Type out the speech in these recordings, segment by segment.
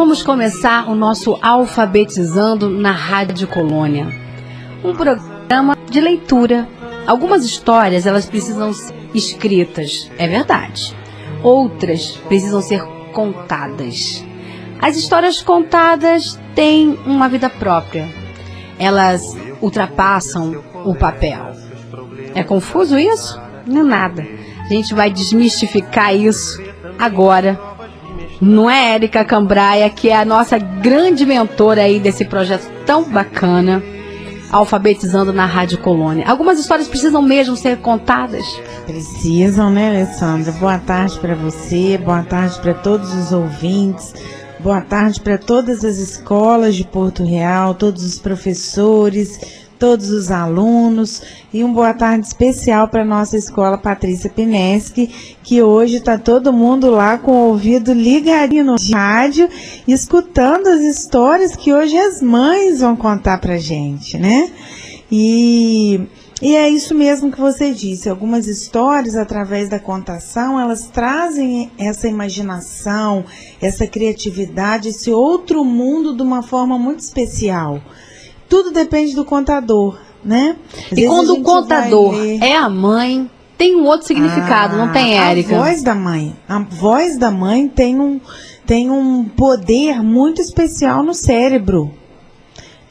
Vamos começar o nosso Alfabetizando na Rádio Colônia. Um programa de leitura. Algumas histórias, elas precisam ser escritas, é verdade. Outras precisam ser contadas. As histórias contadas têm uma vida própria. Elas ultrapassam o papel. É confuso isso? Não é nada. A gente vai desmistificar isso agora. Não é, Érica Cambraia, que é a nossa grande mentora aí desse projeto tão bacana, Alfabetizando na Rádio Colônia. Algumas histórias precisam mesmo ser contadas. Precisam, né, Alessandra? Boa tarde para você, boa tarde para todos os ouvintes, boa tarde para todas as escolas de Porto Real, todos os professores, todos os alunos, e boa tarde especial para a nossa escola Patrícia Pineschi, que hoje está todo mundo lá com o ouvido ligadinho no rádio, escutando as histórias que hoje as mães vão contar para a gente, né? E é isso mesmo que você disse, algumas histórias, através da contação, elas trazem essa imaginação, essa criatividade, esse outro mundo de uma forma muito especial. Tudo depende do contador, né? E quando o contador é a mãe, tem um outro significado, não tem, Érica? A voz da mãe tem um poder muito especial no cérebro,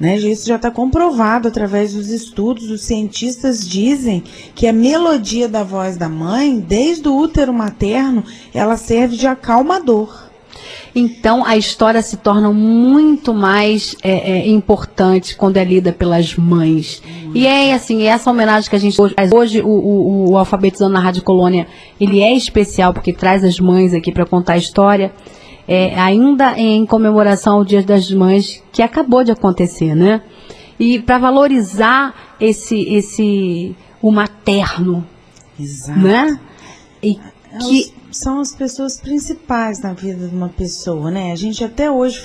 né? Isso já está comprovado através dos estudos. Os cientistas dizem que a melodia da voz da mãe, desde o útero materno, ela serve de acalmador. Então, a história se torna muito mais importante quando é lida pelas mães. E é assim, essa homenagem que a gente faz hoje, o Alfabetizando na Rádio Colônia, ele é especial porque traz as mães aqui para contar a história, ainda em comemoração ao Dia das Mães, que acabou de acontecer, né? E para valorizar o materno, exato, né? E que são as pessoas principais na vida de uma pessoa, né? A gente até hoje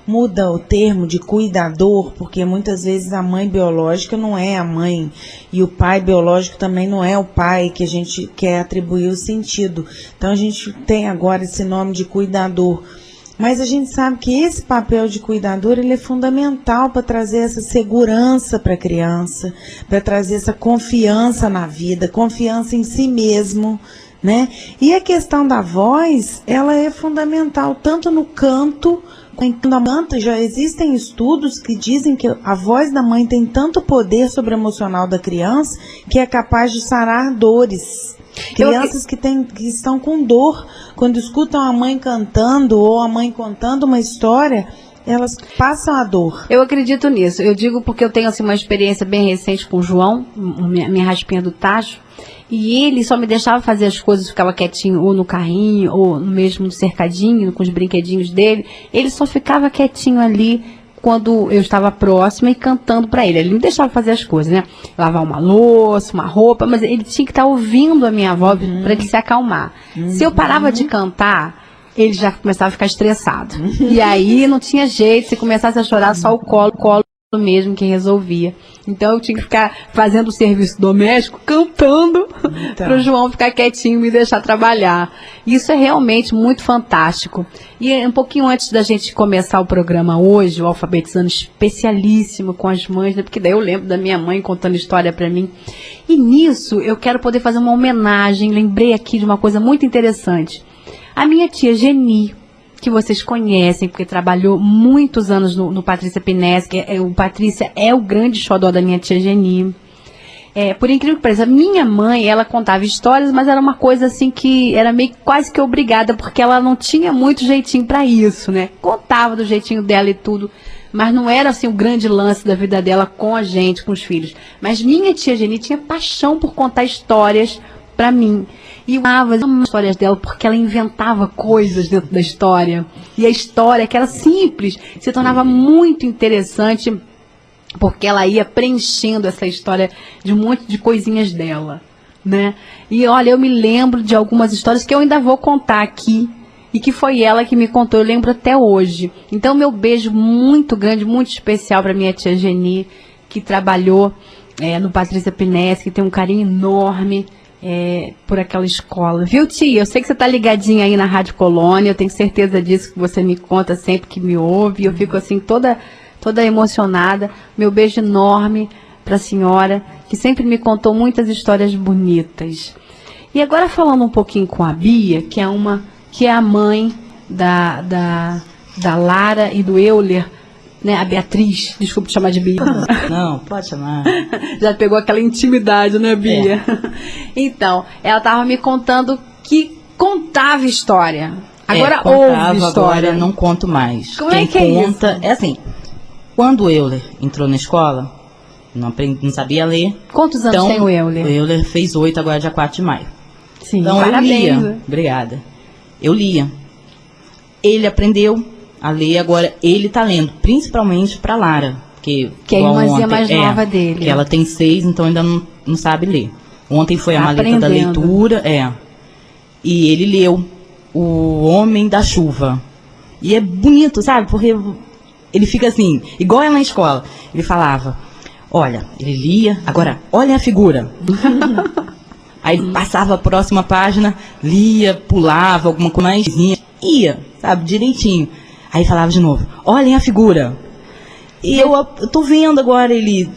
muda o termo de cuidador, porque muitas vezes a mãe biológica não é a mãe e o pai biológico também não é o pai, que a gente quer atribuir o sentido. Então a gente tem agora esse nome de cuidador. Mas a gente sabe que esse papel de cuidador, ele é fundamental para trazer essa segurança para a criança, para trazer essa confiança na vida, confiança em si mesmo, né? E a questão da voz, ela é fundamental tanto no canto quanto na manta. Já existem estudos que dizem que a voz da mãe tem tanto poder sobre o emocional da criança que é capaz de sarar dores. Crianças que estão com dor, quando escutam a mãe cantando ou a mãe contando uma história, elas passam a dor. Eu acredito nisso. Eu digo porque eu tenho assim, uma experiência bem recente com o João, minha raspinha do tacho, e ele só me deixava fazer as coisas, ficava quietinho ou no carrinho, ou mesmo no cercadinho, com os brinquedinhos dele. Ele só ficava quietinho ali quando eu estava próxima e cantando para ele. Ele me deixava fazer as coisas, né? Lavar uma louça, uma roupa, mas ele tinha que estar ouvindo a minha voz para ele se acalmar. Se eu parava de cantar, ele já começava a ficar estressado. E aí não tinha jeito, se começasse a chorar, só o colo mesmo que resolvia. Então eu tinha que ficar fazendo o serviço doméstico, cantando, para o João ficar quietinho e me deixar trabalhar. Isso é realmente muito fantástico. E um pouquinho antes da gente começar o programa hoje, o Alfabetizando especialíssimo com as mães, né? Porque daí eu lembro da minha mãe contando história para mim. E nisso eu quero poder fazer uma homenagem. Lembrei aqui de uma coisa muito interessante. A minha tia Geni, que vocês conhecem, porque trabalhou muitos anos no Patrícia Pineschi, o Patrícia é o grande xodó da minha tia Geni. Por incrível que pareça, minha mãe, ela contava histórias, mas era uma coisa assim que era meio quase que obrigada, porque ela não tinha muito jeitinho para isso, né? Contava do jeitinho dela e tudo, mas não era assim o grande lance da vida dela com a gente, com os filhos. Mas minha tia Geni tinha paixão por contar histórias para mim. E eu amava as histórias dela porque ela inventava coisas dentro da história. E a história, que era simples, se tornava muito interessante porque ela ia preenchendo essa história de um monte de coisinhas dela, né? E olha, eu me lembro de algumas histórias que eu ainda vou contar aqui e que foi ela que me contou, eu lembro até hoje. Então, meu beijo muito grande, muito especial para minha tia Geni, que trabalhou no Patrícia Pineschi, que tem um carinho enorme por aquela escola. Viu, tia? Eu sei que você está ligadinha aí na Rádio Colônia, eu tenho certeza disso, que você me conta sempre que me ouve, eu fico assim toda emocionada. Meu beijo enorme para a senhora, que sempre me contou muitas histórias bonitas. E agora falando um pouquinho com a Bia, que é a mãe da Lara e do Euler, né, a Beatriz, desculpa te chamar de Bia. Não, pode chamar. Já pegou aquela intimidade, né, Bia? Então, ela estava me contando que contava história. Agora ouve história. Agora não conto mais. Como Quem é que é conta, isso? é assim, quando o Euler entrou na escola, não sabia ler. Quantos anos tem o Euler? O Euler fez 8 agora, dia 4 de maio. Sim, Então parabéns. eu lia. Obrigada. Eu lia. Ele aprendeu a ler, agora ele tá lendo, principalmente para Lara, que é a irmãzinha mais nova dele. Que ela tem 6, então ainda não sabe ler. Ontem foi a maleta da leitura, e ele leu O Homem da Chuva. E é bonito, sabe? Porque ele fica assim, igual ela na escola. Ele falava, olha, ele lia, agora, olha a figura. Aí passava a próxima página, lia, pulava, alguma coisa mais, ia, sabe, direitinho. Aí falava de novo, olhem a figura. E eu tô vendo agora ele...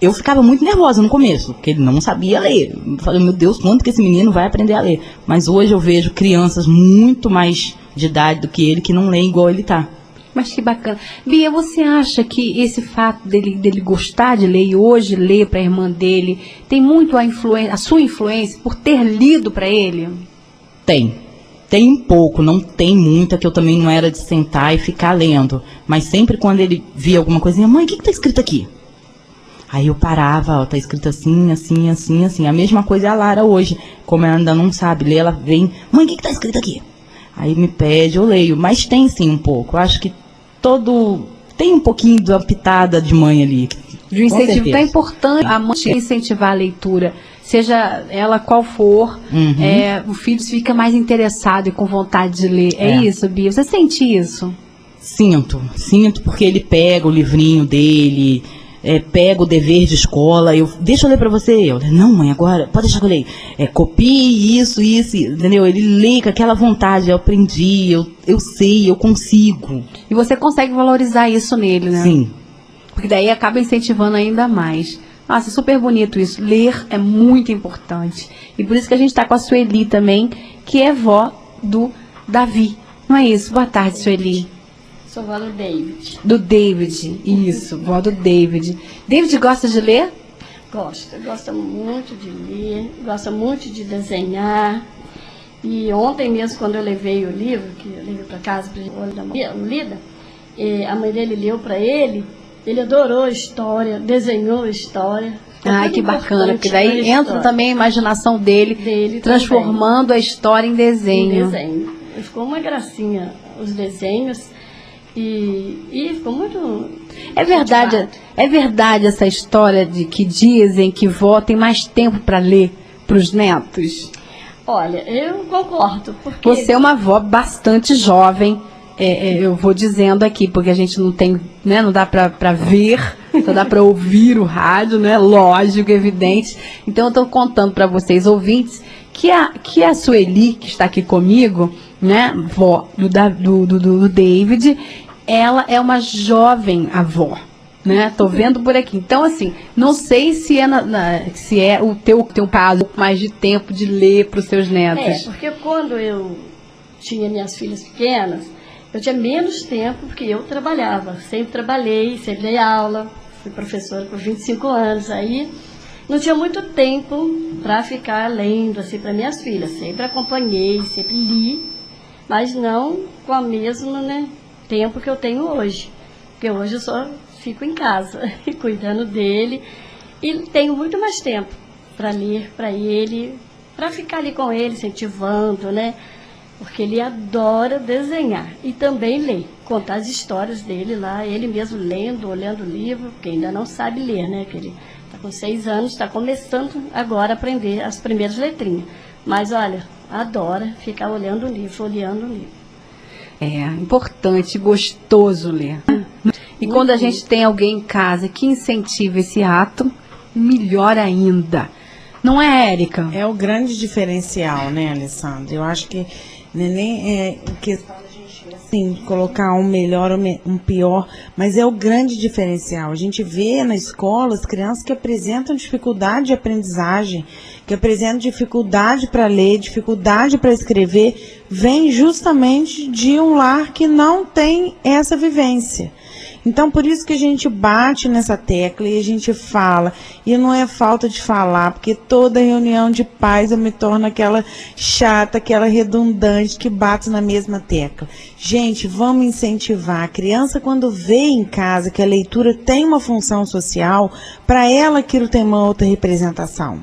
Eu ficava muito nervosa no começo, porque ele não sabia ler. Eu falei, meu Deus, quando que esse menino vai aprender a ler? Mas hoje eu vejo crianças muito mais de idade do que ele, que não leem igual ele tá. Mas que bacana. Bia, você acha que esse fato dele gostar de ler e hoje ler para a irmã dele, tem muito a sua influência por ter lido para ele? Tem. Tem um pouco, não tem muita, que eu também não era de sentar e ficar lendo. Mas sempre quando ele via alguma coisinha, mãe, o que tá escrito aqui? Aí eu parava, ó, tá escrito assim, assim, assim, assim. A mesma coisa é a Lara hoje. Como ela ainda não sabe ler, ela vem, mãe, o que tá escrito aqui? Aí me pede, eu leio. Mas tem sim um pouco. Eu acho que tem um pouquinho da pitada de mãe ali. De um incentivo tão importante a mãe incentivar a leitura, seja ela qual for, o filho fica mais interessado e com vontade de ler. É isso, Bia? Você sente isso? Sinto porque ele pega o livrinho dele, pega o dever de escola, deixa eu ler pra você. Não, mãe, agora, pode deixar que eu leio. Copie isso, entendeu? Ele lê com aquela vontade, eu aprendi, eu sei, eu consigo. E você consegue valorizar isso nele, né? Sim. Porque daí acaba incentivando ainda mais. Nossa, é super bonito isso. Ler é muito importante. E por isso que a gente está com a Sueli também, que é vó do Davi. Não é isso? Boa tarde, Sueli. Sou vó do David. Do David, isso, vó do David. David gosta de ler? Gosta muito de ler, gosta muito de desenhar. E ontem mesmo, quando eu levei o livro, que eu levei para casa para ele dar uma lida, a mãe dele leu para ele adorou a história, desenhou a história. Ai, que bacana, porque daí entra também a imaginação dele transformando também a história em desenho. Ficou uma gracinha os desenhos. E ficou muito... É verdade essa história de que dizem que vó tem mais tempo para ler para os netos? Olha, eu concordo. Porque você é uma avó bastante jovem, eu vou dizendo aqui, porque a gente não tem, né, não dá para ver, só dá para ouvir o rádio, né, lógico, evidente. Então eu estou contando para vocês, ouvintes, que a Sueli, que está aqui comigo, né, vó do David, ela é uma jovem avó, né? Tô vendo por aqui. Então, assim, não sei se é o teu prazo mais de tempo de ler para os seus netos. Porque quando eu tinha minhas filhas pequenas, eu tinha menos tempo, porque eu trabalhava. Sempre trabalhei, sempre dei aula, fui professora por 25 anos, aí não tinha muito tempo para ficar lendo assim para minhas filhas. Sempre acompanhei, sempre li, mas não com o mesmo, né, tempo que eu tenho hoje. Porque hoje eu só fico em casa, cuidando dele, e tenho muito mais tempo para ler para ele, para ficar ali com ele, incentivando, né? Porque ele adora desenhar e também ler, contar as histórias dele lá, ele mesmo lendo, olhando o livro, porque ainda não sabe ler, né? Que ele está com 6 anos, está começando agora a aprender as primeiras letrinhas. Mas olha, adora ficar olhando o livro, folheando o livro. É importante, gostoso ler. E quando a gente tem alguém em casa que incentiva esse ato, melhor ainda. Não é, Érica? É o grande diferencial, né, Alessandra? Eu acho que nem é questão da gente, assim, colocar um melhor ou um pior, mas é o grande diferencial. A gente vê na escola as crianças que apresentam dificuldade de aprendizagem, que apresentam dificuldade para ler, dificuldade para escrever, vem justamente de um lar que não tem essa vivência. Então, por isso que a gente bate nessa tecla e a gente fala. E não é falta de falar, porque toda reunião de pais eu me torno aquela chata, aquela redundante que bate na mesma tecla. Gente, vamos incentivar. A criança, quando vê em casa que a leitura tem uma função social, para ela aquilo tem uma outra representação.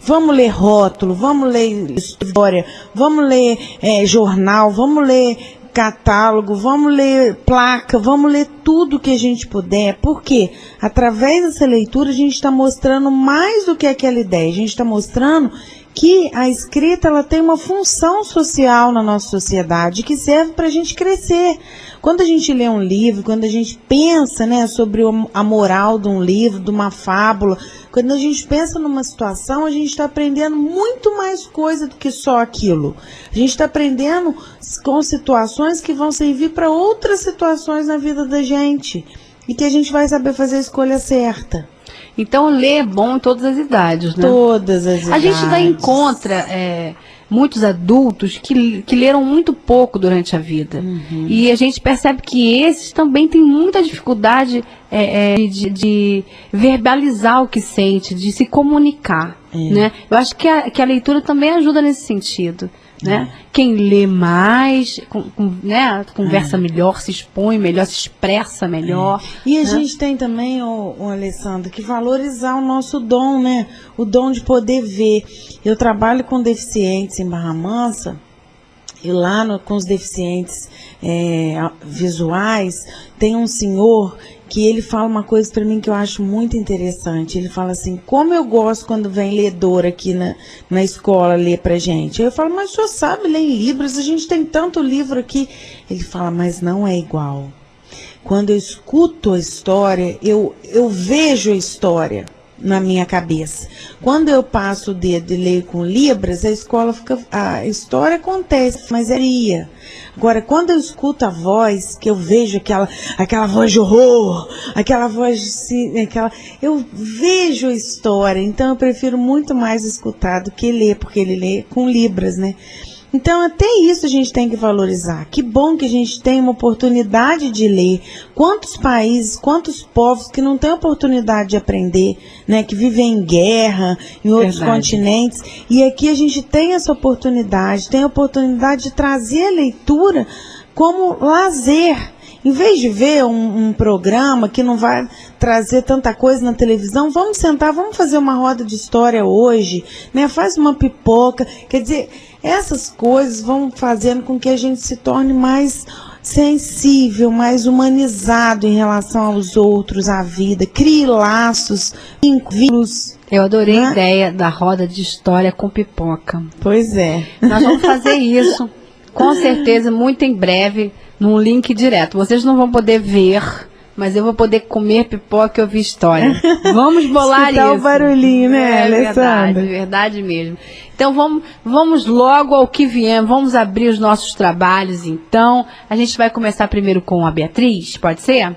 Vamos ler rótulo, vamos ler história, vamos ler jornal, vamos ler catálogo, vamos ler placa, vamos ler tudo que a gente puder, porque através dessa leitura a gente está mostrando mais do que aquela ideia, a gente está mostrando que a escrita ela tem uma função social na nossa sociedade que serve para a gente crescer. Quando a gente lê um livro, quando a gente pensa, né, sobre a moral de um livro, de uma fábula, quando a gente pensa numa situação, a gente está aprendendo muito mais coisa do que só aquilo. A gente está aprendendo com situações que vão servir para outras situações na vida da gente e que a gente vai saber fazer a escolha certa. Então, ler é bom em todas as idades, né? Todas as idades. A gente ainda encontra muitos adultos que leram muito pouco durante a vida. Uhum. E a gente percebe que esses também têm muita dificuldade de verbalizar o que sente, de se comunicar. Né? Eu acho que a leitura também ajuda nesse sentido. Né? Quem lê mais, né, conversa melhor, se expõe melhor, se expressa melhor. E a gente tem também, Alessandra, que valorizar o nosso dom, né? O dom de poder ver. Eu trabalho com deficientes em Barra Mansa, e lá com os deficientes visuais, tem um senhor que ele fala uma coisa para mim que eu acho muito interessante. Ele fala assim, como eu gosto quando vem ledor aqui na escola ler pra gente. Aí eu falo, mas o senhor sabe ler em Libras, a gente tem tanto livro aqui. Ele fala, mas não é igual. Quando eu escuto a história, eu vejo a história na minha cabeça. Quando eu passo o dedo e leio com Libras, a história acontece, mas Agora, quando eu escuto a voz, que eu vejo aquela voz de horror, aquela voz eu vejo a história, então eu prefiro muito mais escutar do que ler, porque ele lê com Libras, né? Então, até isso a gente tem que valorizar. Que bom que a gente tem uma oportunidade de ler. Quantos países, quantos povos que não têm oportunidade de aprender, né? Que vivem em guerra, em outros continentes. E aqui a gente tem essa oportunidade, tem a oportunidade de trazer a leitura como lazer. Em vez de ver um programa que não vai trazer tanta coisa na televisão, vamos sentar, vamos fazer uma roda de história hoje, né? Faz uma pipoca. Quer dizer, essas coisas vão fazendo com que a gente se torne mais sensível, mais humanizado em relação aos outros, à vida. Crie laços, vínculos. Eu adorei a ideia da roda de história com pipoca. Pois é. Nós vamos fazer isso, com certeza, muito em breve, num link direto. Vocês não vão poder ver, mas eu vou poder comer pipoca e ouvir história. Vamos bolar isso. Dá o barulhinho, né, Alessandra? Verdade mesmo. Então vamos logo ao que viemos, vamos abrir os nossos trabalhos então. A gente vai começar primeiro com a Beatriz, pode ser?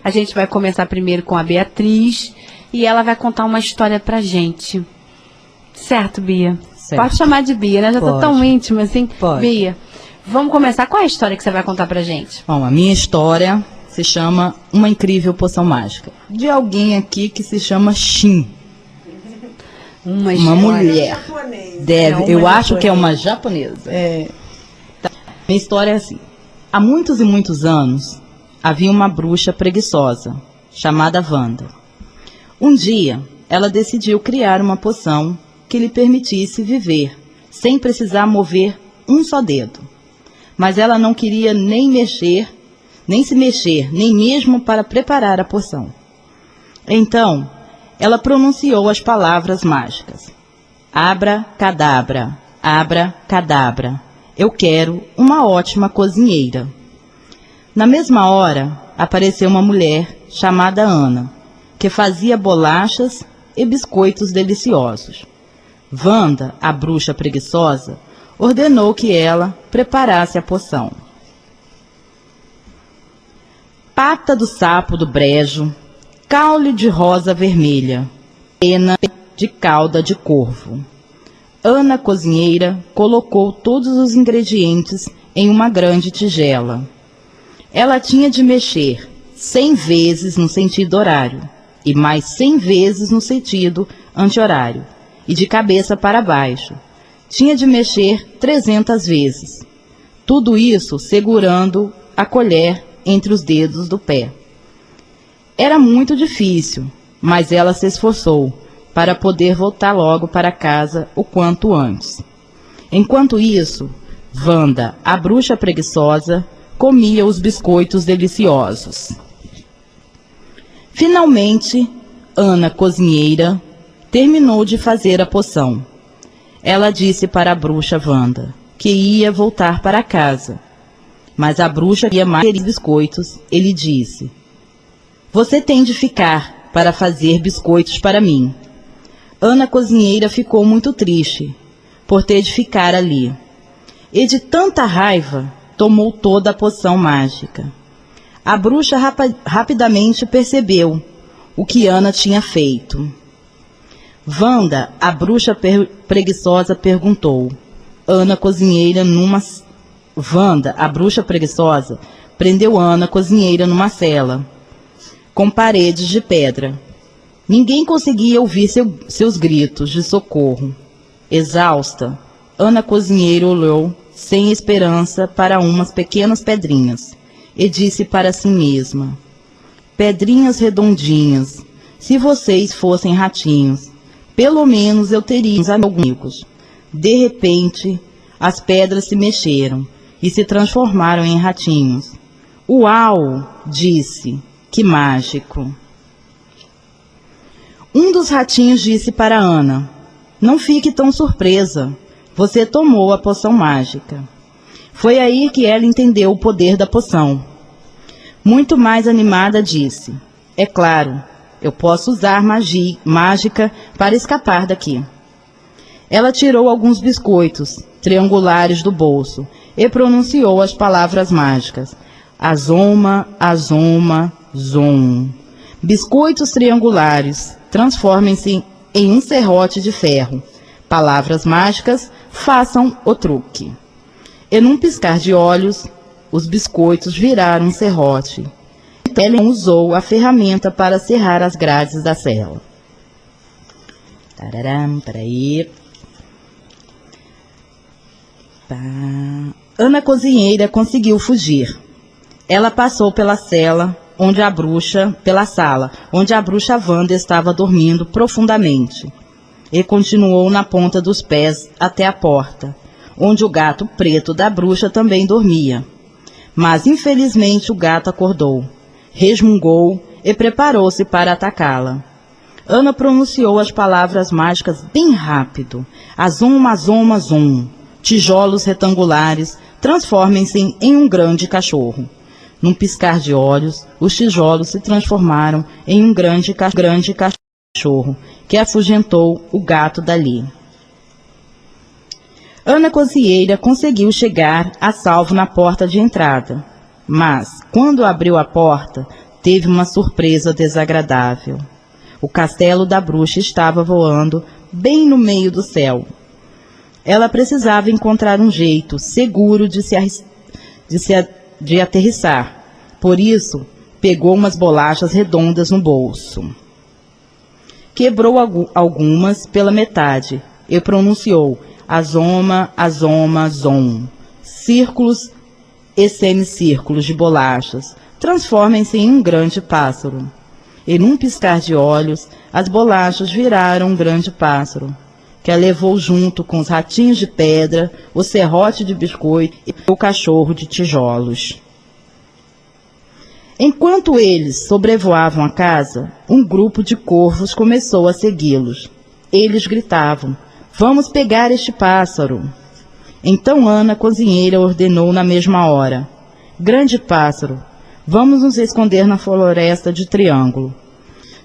A gente vai começar primeiro com a Beatriz e ela vai contar uma história pra gente. Certo, Bia? Certo. Pode chamar de Bia, né? Já tô tão íntima assim. Pode. Bia, vamos começar. Qual é a história que você vai contar pra gente? Bom, a minha história se chama Uma Incrível Poção Mágica. De alguém aqui que se chama Shin. Uma mulher. Eu acho que é uma japonesa. Tá. Minha história é assim. Há muitos e muitos anos, havia uma bruxa preguiçosa, chamada Wanda. Um dia, ela decidiu criar uma poção que lhe permitisse viver, sem precisar mover um só dedo. Mas ela não queria nem se mexer, nem mesmo para preparar a poção. Então, ela pronunciou as palavras mágicas. Abra, cadabra, eu quero uma ótima cozinheira. Na mesma hora, apareceu uma mulher chamada Ana, que fazia bolachas e biscoitos deliciosos. Wanda, a bruxa preguiçosa, ordenou que ela preparasse a poção. Pata do sapo do brejo, caule de rosa vermelha, pena de cauda de corvo. Ana, cozinheira, colocou todos os ingredientes em uma grande tigela. Ela tinha de mexer 100 vezes no sentido horário e mais 100 vezes no sentido anti-horário, e de cabeça para baixo. Tinha de mexer 300 vezes. Tudo isso segurando a colher entre os dedos do pé. Era muito difícil, mas ela se esforçou para poder voltar logo para casa o quanto antes. Enquanto isso, Wanda, a bruxa preguiçosa, comia os biscoitos deliciosos. Finalmente, Ana, cozinheira, terminou de fazer a poção. Ela disse para a bruxa Wanda que ia voltar para casa, mas a bruxa queria mais biscoitos. Ele disse: "Você tem de ficar para fazer biscoitos para mim." Ana, cozinheira, ficou muito triste por ter de ficar ali, e de tanta raiva tomou toda a poção mágica. A bruxa rapidamente percebeu o que Ana tinha feito. Wanda, a bruxa preguiçosa, perguntou. Wanda, a bruxa preguiçosa, prendeu Ana, cozinheira, numa cela com paredes de pedra. Ninguém conseguia ouvir seus gritos de socorro. Exausta, Ana, cozinheira, olhou sem esperança para umas pequenas pedrinhas e disse para si mesma: "Pedrinhas redondinhas, se vocês fossem ratinhos, pelo menos eu teria uns amigos." De repente, as pedras se mexeram e se transformaram em ratinhos. "Uau!" disse. "Que mágico!" Um dos ratinhos disse para Ana: "Não fique tão surpresa. Você tomou a poção mágica." Foi aí que ela entendeu o poder da poção. Muito mais animada, disse: "É claro, eu posso usar mágica para escapar daqui." Ela tirou alguns biscoitos triangulares do bolso e pronunciou as palavras mágicas: "Azoma, azoma, zom." Biscoitos triangulares, transformem-se em um serrote de ferro. Palavras mágicas, façam o truque. E num piscar de olhos, os biscoitos viraram um serrote. Ela usou a ferramenta para serrar as grades da cela. Peraí. Ana, cozinheira, conseguiu fugir. Ela passou pela sala onde a bruxa Wanda estava dormindo profundamente, e continuou na ponta dos pés até a porta, onde o gato preto da bruxa também dormia. Mas infelizmente o gato acordou, resmungou e preparou-se para atacá-la. Ana pronunciou as palavras mágicas bem rápido: "Azoma, azoma, zum." Tijolos retangulares, transformem-se em um grande cachorro. Num piscar de olhos, os tijolos se transformaram em um grande cachorro, que afugentou o gato dali. Ana, cozinheira, conseguiu chegar a salvo na porta de entrada, mas, quando abriu a porta, teve uma surpresa desagradável. O castelo da bruxa estava voando bem no meio do céu. Ela precisava encontrar um jeito seguro de aterrissar. Por isso, pegou umas bolachas redondas no bolso. Quebrou algumas pela metade e pronunciou: "Azoma, azoma, zom." Círculos e semicírculos de bolachas transformem-se em um grande pássaro. E num piscar de olhos, as bolachas viraram um grande pássaro, que a levou junto com os ratinhos de pedra, o serrote de biscoito e o cachorro de tijolos. Enquanto eles sobrevoavam a casa, um grupo de corvos começou a segui-los. Eles gritavam: "Vamos pegar este pássaro." Então Ana, cozinheira, ordenou na mesma hora: "Grande pássaro, vamos nos esconder na floresta de triângulo."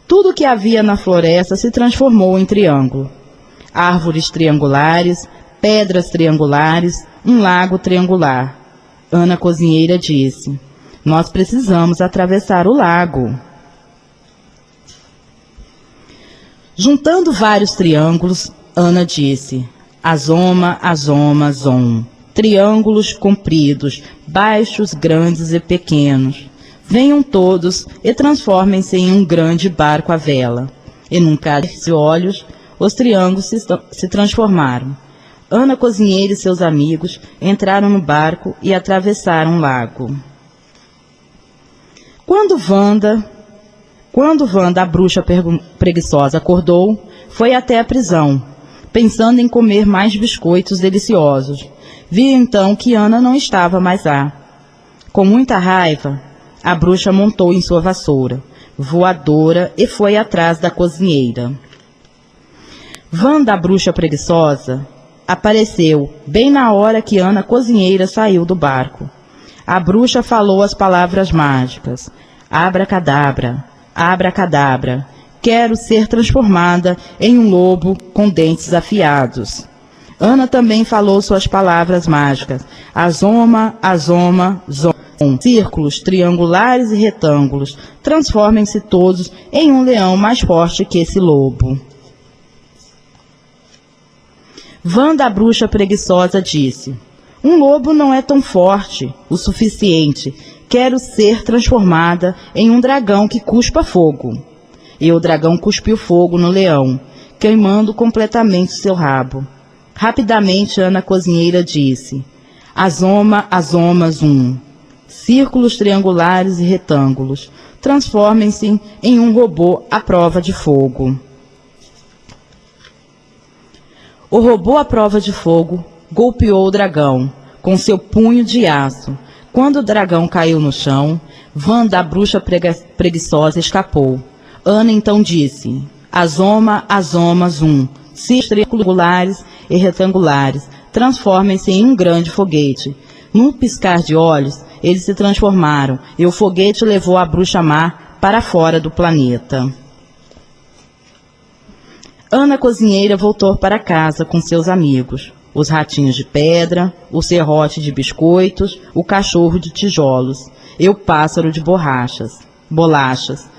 Tudo que havia na floresta se transformou em triângulo. árvores triangulares, pedras triangulares, um lago triangular. Ana cozinheira disse: nós precisamos atravessar o lago. Juntando vários triângulos, Ana disse: azoma, azoma, zom. Triângulos compridos, baixos, grandes e pequenos. Venham todos e transformem-se em um grande barco à vela. E num cálice de olhos, os triângulos se transformaram. Ana cozinheira e seus amigos entraram no barco e atravessaram o lago. Quando Wanda, a bruxa preguiçosa, acordou, foi até a prisão, pensando em comer mais biscoitos deliciosos. Viu então que Ana não estava mais lá. Com muita raiva, a bruxa montou em sua vassoura voadora e foi atrás da cozinheira. Wanda, a bruxa preguiçosa, apareceu bem na hora que Ana cozinheira saiu do barco. A bruxa falou as palavras mágicas: abracadabra, abracadabra, quero ser transformada em um lobo com dentes afiados. Ana também falou suas palavras mágicas: azoma, azoma, zom. Círculos, triangulares e retângulos, transformem-se todos em um leão mais forte que esse lobo. Wanda, a bruxa preguiçosa, disse: um lobo não é tão forte o suficiente. Quero ser transformada em um dragão que cuspa fogo. E o dragão cuspiu fogo no leão, queimando completamente seu rabo. Rapidamente, Ana cozinheira disse: azoma, azoma, zum. Círculos triangulares e retângulos, transformem-se em um robô à prova de fogo. O robô à prova de fogo golpeou o dragão com seu punho de aço. Quando o dragão caiu no chão, Wanda, a bruxa preguiçosa, escapou. Ana então disse: azoma, azoma, zum. Círculos triangulares e retangulares, transformem-se em um grande foguete. Num piscar de olhos, eles se transformaram, e o foguete levou a bruxa má para fora do planeta. Ana cozinheira voltou para casa com seus amigos: os ratinhos de pedra, o serrote de biscoitos, o cachorro de tijolos e o pássaro de bolachas.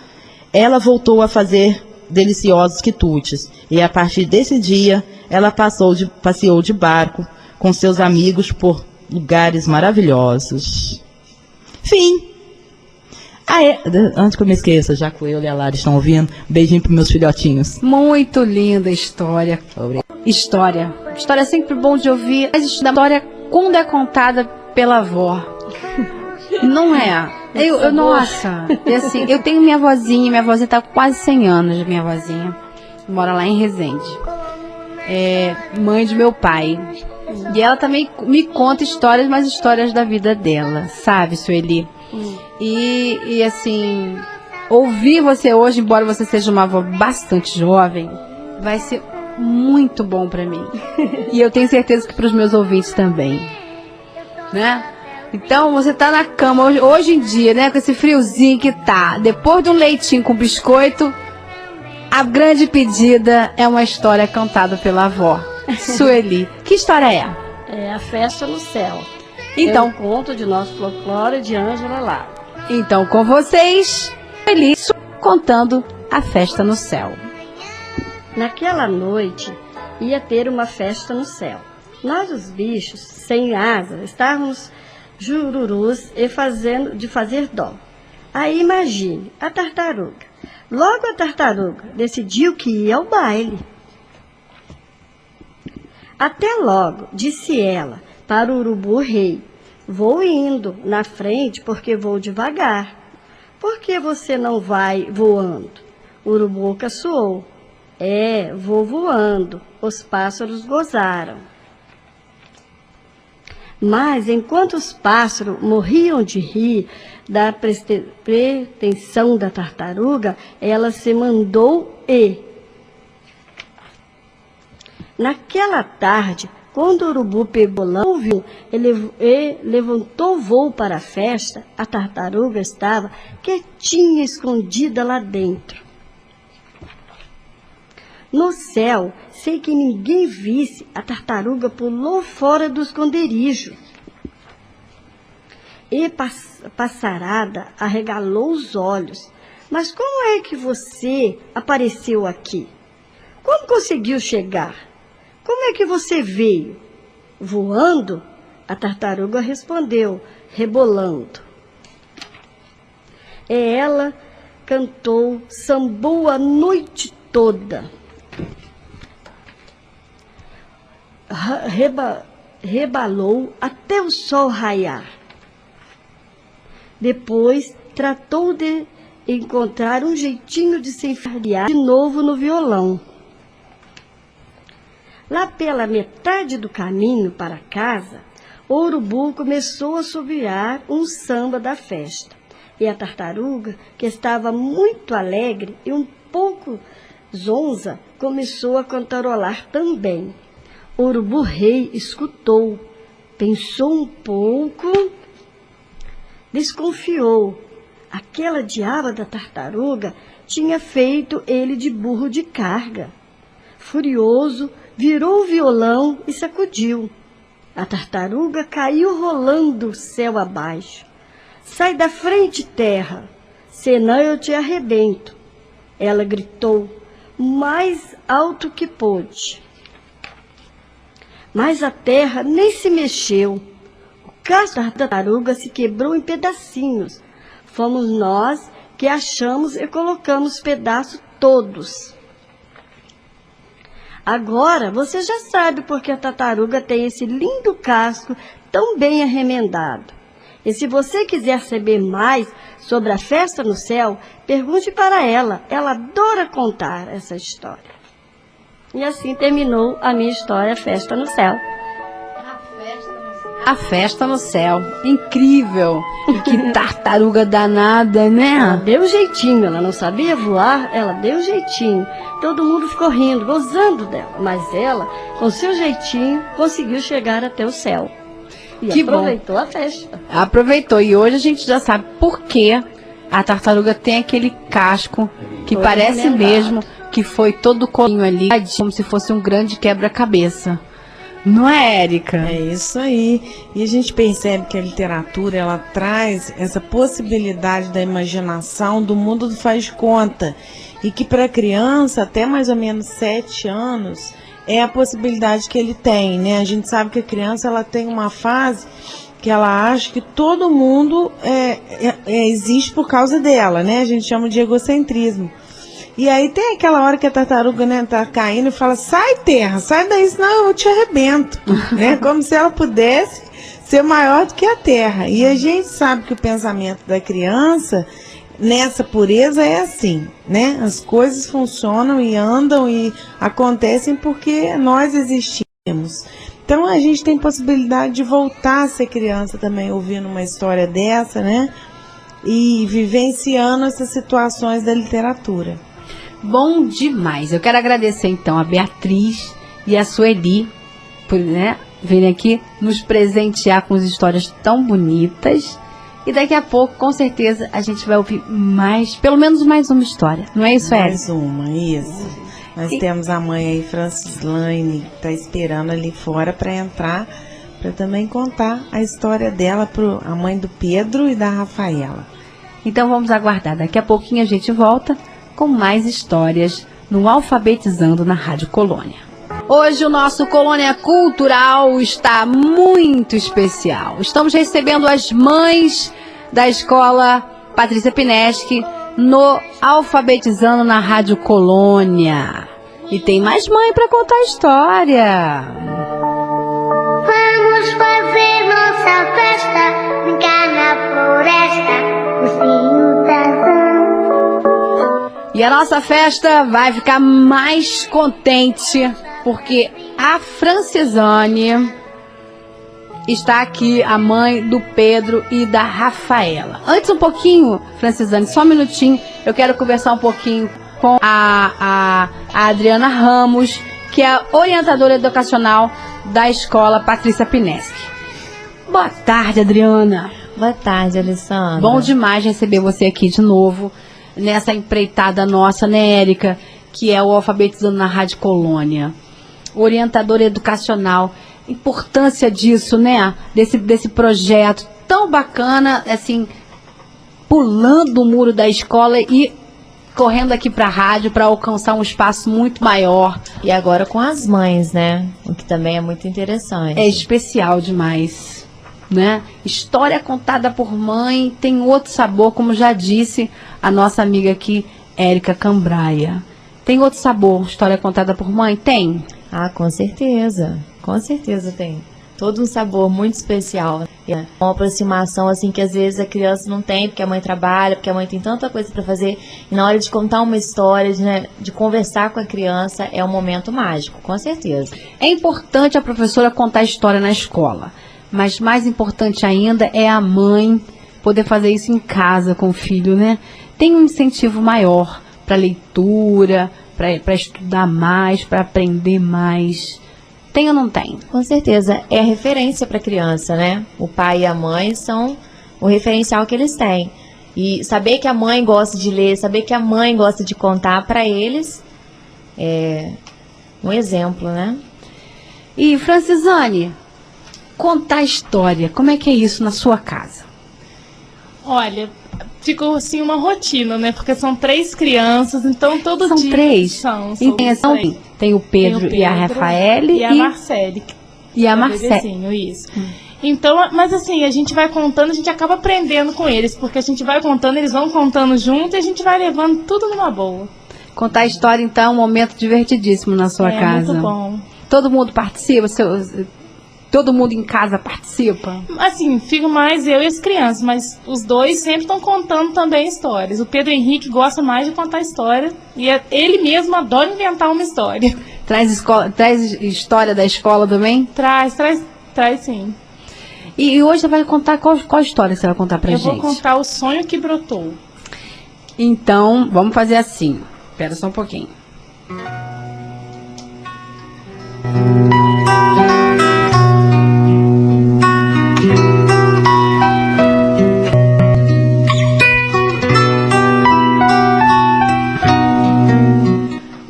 Ela voltou a fazer deliciosos quitutes, e a partir desse dia ela passeou de barco com seus amigos por lugares maravilhosos. Fim. Antes que eu me esqueça, já que o eu e a Lara estão ouvindo, beijinho para meus filhotinhos. Muito linda a história. História é sempre bom de ouvir. Mas história, quando é contada pela avó, não é? Nossa, e assim, eu tenho minha vozinha está com quase 100 anos, minha vozinha. Mora lá em Resende. É mãe de meu pai. E ela também me conta histórias, mas histórias da vida dela, sabe, Sueli? E assim, ouvir você hoje, embora você seja uma avó bastante jovem, vai ser muito bom pra mim. E eu tenho certeza que pros meus ouvintes também, né? Então, você tá na cama hoje em dia, né, com esse friozinho que tá, depois de um leitinho com biscoito, a grande pedida é uma história cantada pela avó. Sueli, que história é? É a Festa no Céu. Então, é um conto de nosso folclore de Ângela Lago. Então, com vocês, Sueli contando a Festa no Céu. Naquela noite, ia ter uma festa no céu. Nós, os bichos, sem asa, estávamos jururus e de fazer dó. Aí imagine, a tartaruga. Logo a tartaruga decidiu que ia ao baile. Até logo, disse ela para o urubu rei. Vou indo na frente porque vou devagar. Por que você não vai voando? O urubu caçoou. É, vou voando. Os pássaros gozaram. Mas enquanto os pássaros morriam de rir da pretensão da tartaruga, ela se mandou ir. Naquela tarde, quando o urubu pegou ouviu e levantou voo para a festa, a tartaruga estava quietinha, escondida lá dentro. No céu, sem que ninguém visse, a tartaruga pulou fora do esconderijo. E Passarada arregalou os olhos. Mas como é que você apareceu aqui? Como conseguiu chegar? Como é que você veio? Voando? A tartaruga respondeu, rebolando. Ela cantou, sambou a noite toda. Rebalou até o sol raiar. Depois tratou de encontrar um jeitinho de se enfiar de novo no violão. Lá pela metade do caminho para casa, o urubu começou a assobiar um samba da festa. E a tartaruga, que estava muito alegre e um pouco zonza, começou a cantarolar também. O urubu-rei escutou, pensou um pouco, desconfiou. Aquela diaba da tartaruga tinha feito ele de burro de carga. Furioso, virou o violão e sacudiu. A tartaruga caiu rolando o céu abaixo. Sai da frente, terra, senão eu te arrebento. Ela gritou, mais alto que pôde. Mas a terra nem se mexeu. O casco da tartaruga se quebrou em pedacinhos. Fomos nós que achamos e colocamos os pedaços todos. Agora você já sabe por que a tartaruga tem esse lindo casco tão bem arremendado. E se você quiser saber mais sobre a festa no céu, pergunte para ela. Ela adora contar essa história. E assim terminou a minha história, Festa no Céu. A festa no céu. Incrível. E que tartaruga danada, né? Ela deu jeitinho, ela não sabia voar, ela deu jeitinho. Todo mundo ficou rindo, gozando dela. Mas ela, com seu jeitinho, conseguiu chegar até o céu. E que aproveitou bom. A festa. Aproveitou. E hoje a gente já sabe por que a tartaruga tem aquele casco que Todo parece remendado. mesmo que foi todo colinho ali, como se fosse um grande quebra-cabeça. Não é, Érica? É isso aí. E a gente percebe que a literatura, ela traz essa possibilidade da imaginação do mundo do faz de conta. E que para a criança, até mais ou menos 7 anos, é a possibilidade que ele tem, né? A gente sabe que a criança, ela tem uma fase que ela acha que todo mundo existe por causa dela, né? A gente chama de egocentrismo. E aí tem aquela hora que a tartaruga, né, tá caindo e fala, sai terra, sai daí, senão eu te arrebento, né? Como se ela pudesse ser maior do que a terra. E a gente sabe que o pensamento da criança, nessa pureza, é assim, né? As coisas funcionam e andam e acontecem porque nós existimos. Então a gente tem possibilidade de voltar a ser criança também, ouvindo uma história dessa, né? E vivenciando essas situações da literatura. Bom demais. Eu quero agradecer então a Beatriz e a Sueli por virem aqui nos presentear com histórias tão bonitas. E daqui a pouco, com certeza, a gente vai ouvir pelo menos mais uma história. Não é isso, Érica? Mais uma, isso. Nós temos a mãe aí, Francislane, que está esperando ali fora para entrar, para também contar a história dela para a mãe do Pedro e da Rafaela. Então vamos aguardar. Daqui a pouquinho a gente volta com mais histórias no Alfabetizando na Rádio Colônia. Hoje o nosso Colônia Cultural está muito especial. Estamos recebendo as mães da escola Patrícia Pineschi no Alfabetizando na Rádio Colônia. E tem mais mãe para contar a história. Vamos fazer nossa festa, brincar na floresta, ursinho Tarzan. E a nossa festa vai ficar mais contente, porque a Francisane está aqui, a mãe do Pedro e da Rafaela. Antes um pouquinho, Francisane, só um minutinho, eu quero conversar um pouquinho com a Adriana Ramos, que é a orientadora educacional da escola Patrícia Pineschi. Boa tarde, Adriana. Boa tarde, Alessandra. Bom demais receber você aqui de novo, nessa empreitada nossa, né, Érica? que é o Alfabetizando na Rádio Colônia, orientadora educacional, importância disso, né? Desse projeto tão bacana, assim, pulando o muro da escola e correndo aqui para a rádio para alcançar um espaço muito maior. E agora com as mães, né? O que também é muito interessante. É especial demais, né? História contada por mãe tem outro sabor, como já disse a nossa amiga aqui, Érica Cambraia. Tem outro sabor, história contada por mãe? Tem. Ah, com certeza tem. Todo um sabor muito especial. Uma aproximação assim que às vezes a criança não tem, porque a mãe trabalha, porque a mãe tem tanta coisa para fazer. E na hora de contar uma história, de conversar com a criança, é um momento mágico, com certeza. É importante a professora contar a história na escola, mas mais importante ainda é a mãe poder fazer isso em casa com o filho, né? Tem um incentivo maior para leitura, para estudar mais, para aprender mais. Tem ou não tem? Com certeza, é referência para a criança, né? O pai e a mãe são o referencial que eles têm. E saber que a mãe gosta de ler, saber que a mãe gosta de contar para eles é um exemplo, né? E Francisane, contar história, como é que é isso na sua casa? Olha, ficou assim uma rotina, né? Porque são 3 crianças, então todo São dia... 3? São Tem, tem o Pedro e a Rafaele e a Marcele. E a o Marcele. bebezinho, isso. Então, mas assim, a gente vai contando, a gente acaba aprendendo com eles, porque a gente vai contando, eles vão contando junto e a gente vai levando tudo numa boa. Contar história, então, é um momento divertidíssimo na sua casa. Muito bom. Todo mundo participa? Todo mundo em casa participa? Assim, fico mais eu e as crianças, mas os dois sempre estão contando também histórias. O Pedro Henrique gosta mais de contar história e ele mesmo adora inventar uma história. Traz história da escola também? Traz sim. E hoje você vai contar qual história você vai contar pra gente? Eu vou contar O Sonho que Brotou. Então, vamos fazer assim. Espera só um pouquinho.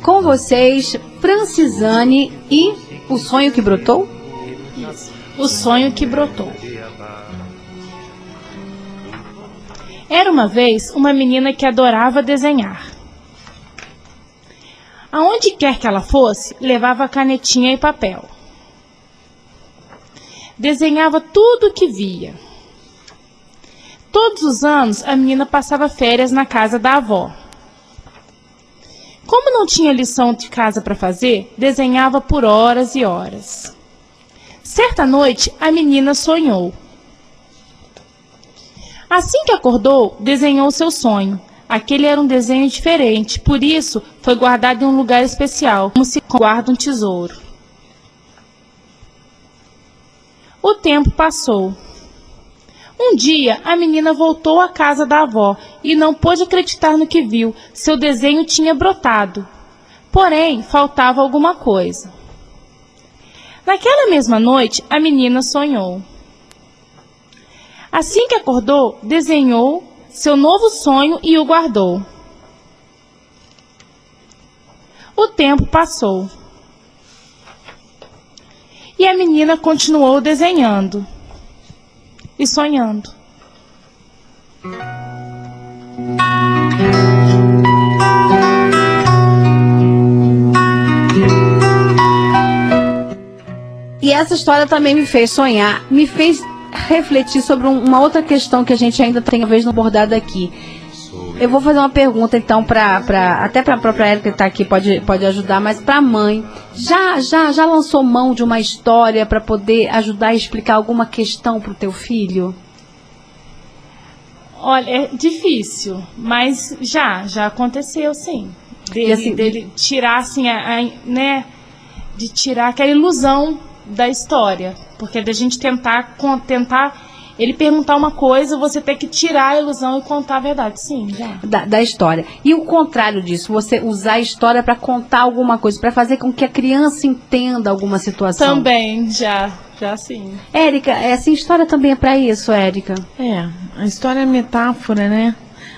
Com vocês, Francisane e O Sonho que Brotou? O Sonho que Brotou. Era uma vez uma menina que adorava desenhar. Aonde quer que ela fosse, levava canetinha e papel. Desenhava tudo o que via. Todos os anos, a menina passava férias na casa da avó. Como não tinha lição de casa para fazer, desenhava por horas e horas. Certa noite, a menina sonhou. Assim que acordou, desenhou seu sonho. Aquele era um desenho diferente, por isso foi guardado em um lugar especial, como se guarda um tesouro. O tempo passou. Um dia, a menina voltou à casa da avó e não pôde acreditar no que viu. Seu desenho tinha brotado. Porém, faltava alguma coisa. Naquela mesma noite, a menina sonhou. Assim que acordou, desenhou seu novo sonho e o guardou. O tempo passou. E a menina continuou desenhando e sonhando. E essa história também me fez sonhar, me fez refletir sobre uma outra questão que a gente ainda tem, talvez, não abordado aqui. Eu vou fazer uma pergunta, então, até para a própria Érica que está aqui, pode ajudar, mas para a mãe. Já lançou mão de uma história para poder ajudar a explicar alguma questão para o teu filho? Olha, é difícil, mas já aconteceu, sim. Dele tirar, assim, né, de tirar aquela ilusão da história. Porque da gente tentar ele perguntar uma coisa, você ter que tirar a ilusão e contar a verdade. Sim, já. Da história. E o contrário disso, você usar a história para contar alguma coisa, para fazer com que a criança entenda alguma situação. Também, já sim. Érica, essa história também é para isso, Érica? A história é metáfora, né?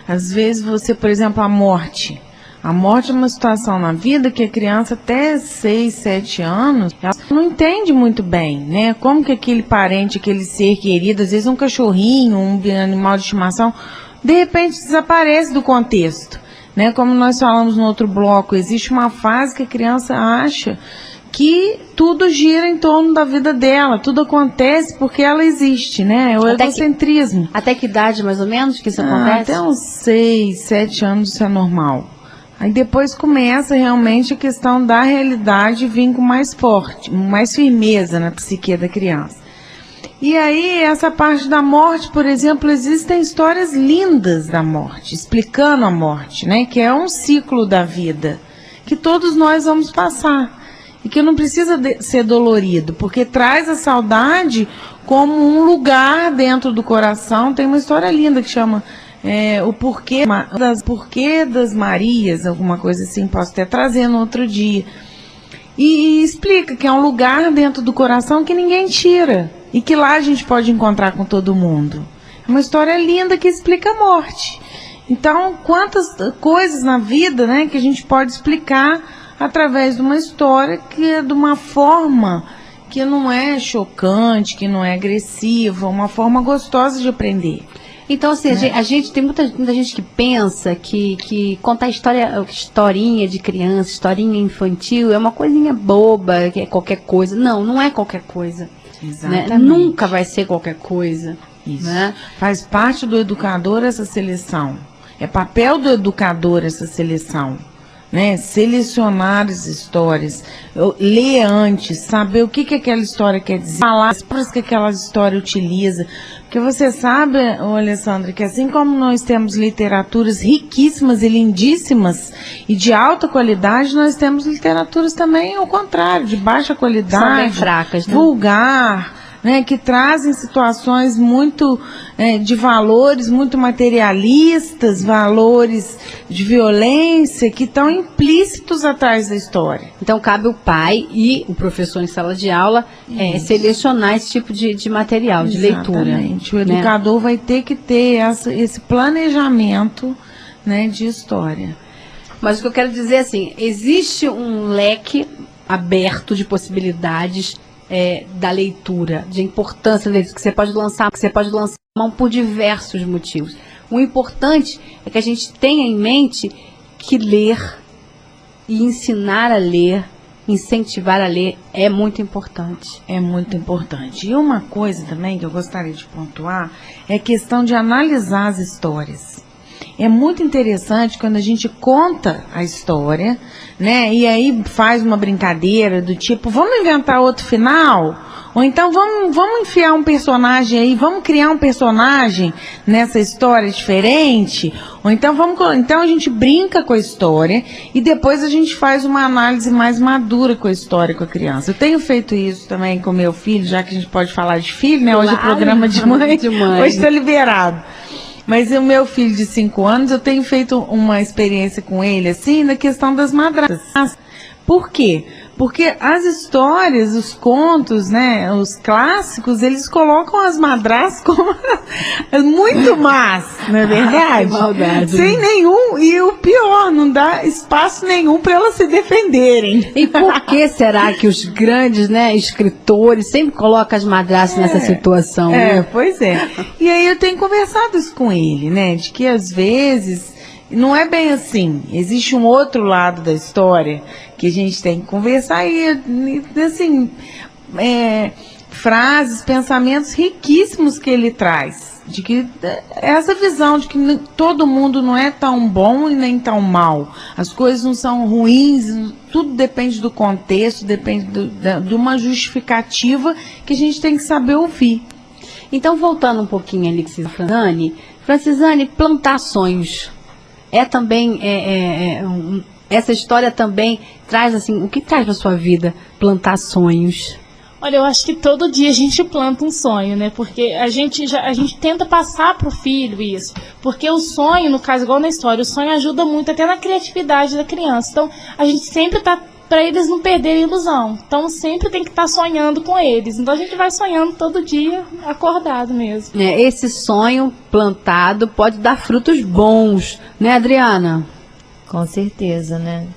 Às vezes você, por exemplo, a morte. A morte é uma situação na vida que a criança até 6, 7 anos, ela não entende muito bem, né? Como que aquele parente, aquele ser querido, às vezes um cachorrinho, um animal de estimação, de repente desaparece do contexto, né? Como nós falamos no outro bloco, existe uma fase que a criança acha que tudo gira em torno da vida dela, tudo acontece porque ela existe, né? É o egocentrismo. Até que idade, mais ou menos, que isso acontece? Até uns 6, 7 anos isso é normal. Aí depois começa realmente a questão da realidade vir com mais forte, mais firmeza na psique da criança. E aí, essa parte da morte, por exemplo, existem histórias lindas da morte, explicando a morte, né? Que é um ciclo da vida, que todos nós vamos passar. E que não precisa ser dolorido, porque traz a saudade como um lugar dentro do coração. Tem uma história linda que chama o porquê das Marias, alguma coisa assim, posso até trazer no outro dia. E explica que é um lugar dentro do coração que ninguém tira. E que lá a gente pode encontrar com todo mundo. É uma história linda que explica a morte. Então, quantas coisas na vida, né, que a gente pode explicar através de uma história que é de uma forma que não é chocante, que não é agressiva, uma forma gostosa de aprender. Então, assim, a gente tem muita gente que pensa que contar historinha de criança, historinha infantil, é uma coisinha boba, que é qualquer coisa. Não, não é qualquer coisa. Exatamente. Né? Nunca vai ser qualquer coisa. Isso. Né? Faz parte do educador essa seleção. É papel do educador essa seleção. Né? Selecionar as histórias, ler antes, saber o que aquela história quer dizer, falar as palavras que aquela história utiliza. Porque você sabe, Alessandra, que assim como nós temos literaturas riquíssimas e lindíssimas e de alta qualidade, nós temos literaturas também ao contrário, de baixa qualidade, são bem fracas, né? Vulgar, né, que trazem situações muito de valores muito materialistas, valores de violência que estão implícitos atrás da história. Então cabe o pai e o professor em sala de aula selecionar esse tipo de material, de leitura. Exatamente. O educador vai ter que ter esse planejamento, né, de história. Mas o que eu quero dizer é assim, existe um leque aberto de possibilidades da leitura, de importância da leitura, que você pode lançar mão por diversos motivos. O importante é que a gente tenha em mente que ler e ensinar a ler, incentivar a ler é muito importante. É muito importante. E uma coisa também que eu gostaria de pontuar é a questão de analisar as histórias. É muito interessante quando a gente conta a história, né? E aí faz uma brincadeira do tipo, vamos inventar outro final? Ou então vamos enfiar um personagem aí, vamos criar um personagem nessa história diferente? Ou então então a gente brinca com a história e depois a gente faz uma análise mais madura com a história com a criança. Eu tenho feito isso também com meu filho, já que a gente pode falar de filho, né? Hoje é programa de mãe, hoje está liberado. Mas o meu filho de 5 anos, eu tenho feito uma experiência com ele, assim, na questão das madrastas. Por quê? Porque as histórias, os contos, né, os clássicos, eles colocam as madrastas como muito más, não é verdade? Que maldade. Sem nenhum, e o pior, não dá espaço nenhum para elas se defenderem. E por que será que os grandes, né, escritores sempre colocam as madrastas nessa situação? Né? Pois é. E aí eu tenho conversado isso com ele, né, de que às vezes não é bem assim. Existe um outro lado da história que a gente tem que conversar e assim, frases, pensamentos riquíssimos que ele traz. De que essa visão de que todo mundo não é tão bom e nem tão mal. As coisas não são ruins, tudo depende do contexto, depende de uma justificativa que a gente tem que saber ouvir. Então, voltando um pouquinho ali com Francisane, plantar sonhos. Essa história também traz, assim, o que traz na sua vida plantar sonhos? Olha, eu acho que todo dia a gente planta um sonho, né? Porque a gente tenta passar pro filho isso. Porque o sonho, no caso, igual na história, o sonho ajuda muito até na criatividade da criança. Então, a gente sempre tá para eles não perderem a ilusão. Então, sempre tem que estar sonhando com eles. Então, a gente vai sonhando todo dia, acordado mesmo. Esse sonho plantado pode dar frutos bons, né, Adriana? Com certeza, né?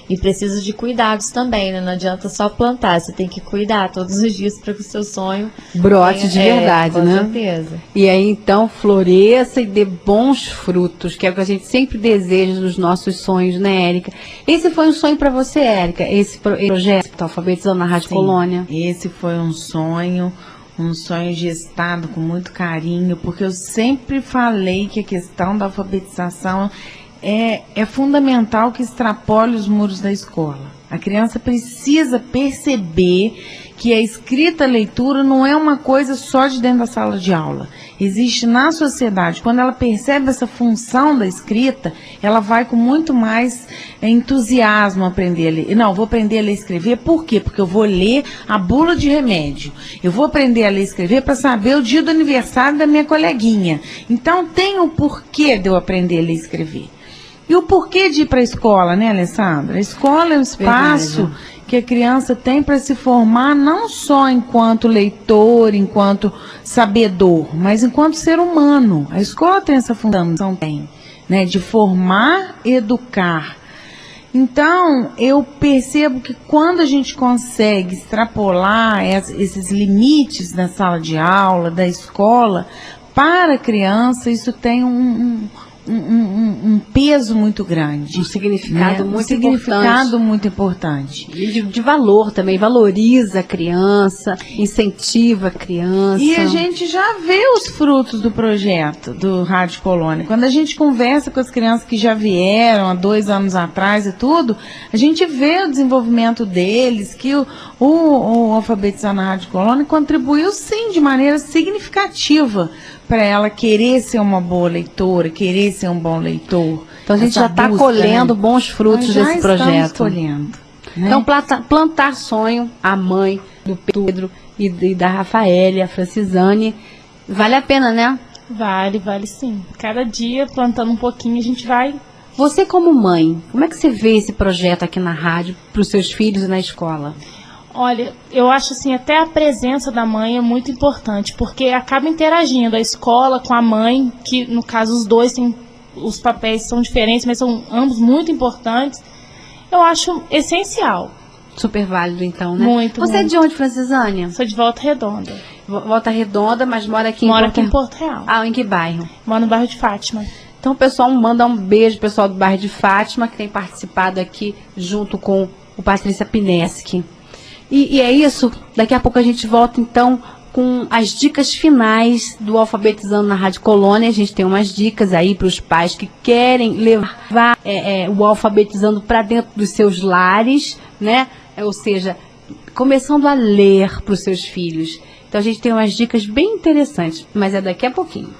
E precisa de cuidados também, né? Não adianta só plantar, você tem que cuidar todos os dias para que o seu sonho brote de verdade, né? Com certeza. E aí, então, floresça e dê bons frutos, que é o que a gente sempre deseja nos nossos sonhos, né, Érica? Esse foi um sonho para você, Érica? Esse projeto Alfabetizando na Rádio Colônia? Esse foi um sonho gestado com muito carinho, porque eu sempre falei que a questão da alfabetização é fundamental, que extrapole os muros da escola. A criança precisa perceber que a escrita, a leitura não é uma coisa só de dentro da sala de aula. Existe na sociedade. Quando ela percebe essa função da escrita, ela vai com muito mais entusiasmo aprender a ler. Não, vou aprender a ler e escrever. Por quê? Porque eu vou ler a bula de remédio. Eu vou aprender a ler e escrever para saber o dia do aniversário da minha coleguinha. Então, tem o porquê de eu aprender a ler e escrever. E o porquê de ir para a escola, né, Alessandra? A escola é um espaço que a criança tem para se formar não só enquanto leitor, enquanto sabedor, mas enquanto ser humano. A escola tem essa função, né, de formar e educar. Então, eu percebo que quando a gente consegue extrapolar esses limites da sala de aula, da escola, para a criança, isso tem um peso muito grande. Um significado, né? muito significado muito importante. E de valor também, valoriza a criança, incentiva a criança. E a gente já vê os frutos do projeto do Rádio Colônia. Quando a gente conversa com as crianças que já vieram há 2 anos atrás e tudo, a gente vê o desenvolvimento deles, que o Alfabetizar na Rádio Colônia contribuiu sim de maneira significativa para ela querer ser uma boa leitora, querer ser um bom leitor. Então a gente já está colhendo, né, bons frutos desse projeto. Colhendo, né? Então plantar sonho, a mãe do Pedro e da Rafaela, a Francisane, vale a pena, né? Vale sim. Cada dia plantando um pouquinho a gente vai. Você como mãe, como é que você vê esse projeto aqui na rádio para os seus filhos e na escola? Olha, eu acho assim, até a presença da mãe é muito importante, porque acaba interagindo a escola com a mãe, que no caso os dois têm, os papéis são diferentes, mas são ambos muito importantes. Eu acho essencial. Super válido então, né? Muito. Você é de onde, Francisânia? Sou de Volta Redonda. Volta Redonda, mas mora aqui em Porto Real. Ah, em que bairro? Moro no bairro de Fátima. Então, pessoal, manda um beijo, pessoal do bairro de Fátima, que tem participado aqui junto com o Patrícia Pineschi. E é isso, daqui a pouco a gente volta então com as dicas finais do Alfabetizando na Rádio Colônia. A gente tem umas dicas aí para os pais que querem levar o Alfabetizando para dentro dos seus lares, né? Ou seja, começando a ler para os seus filhos. Então a gente tem umas dicas bem interessantes, mas é daqui a pouquinho.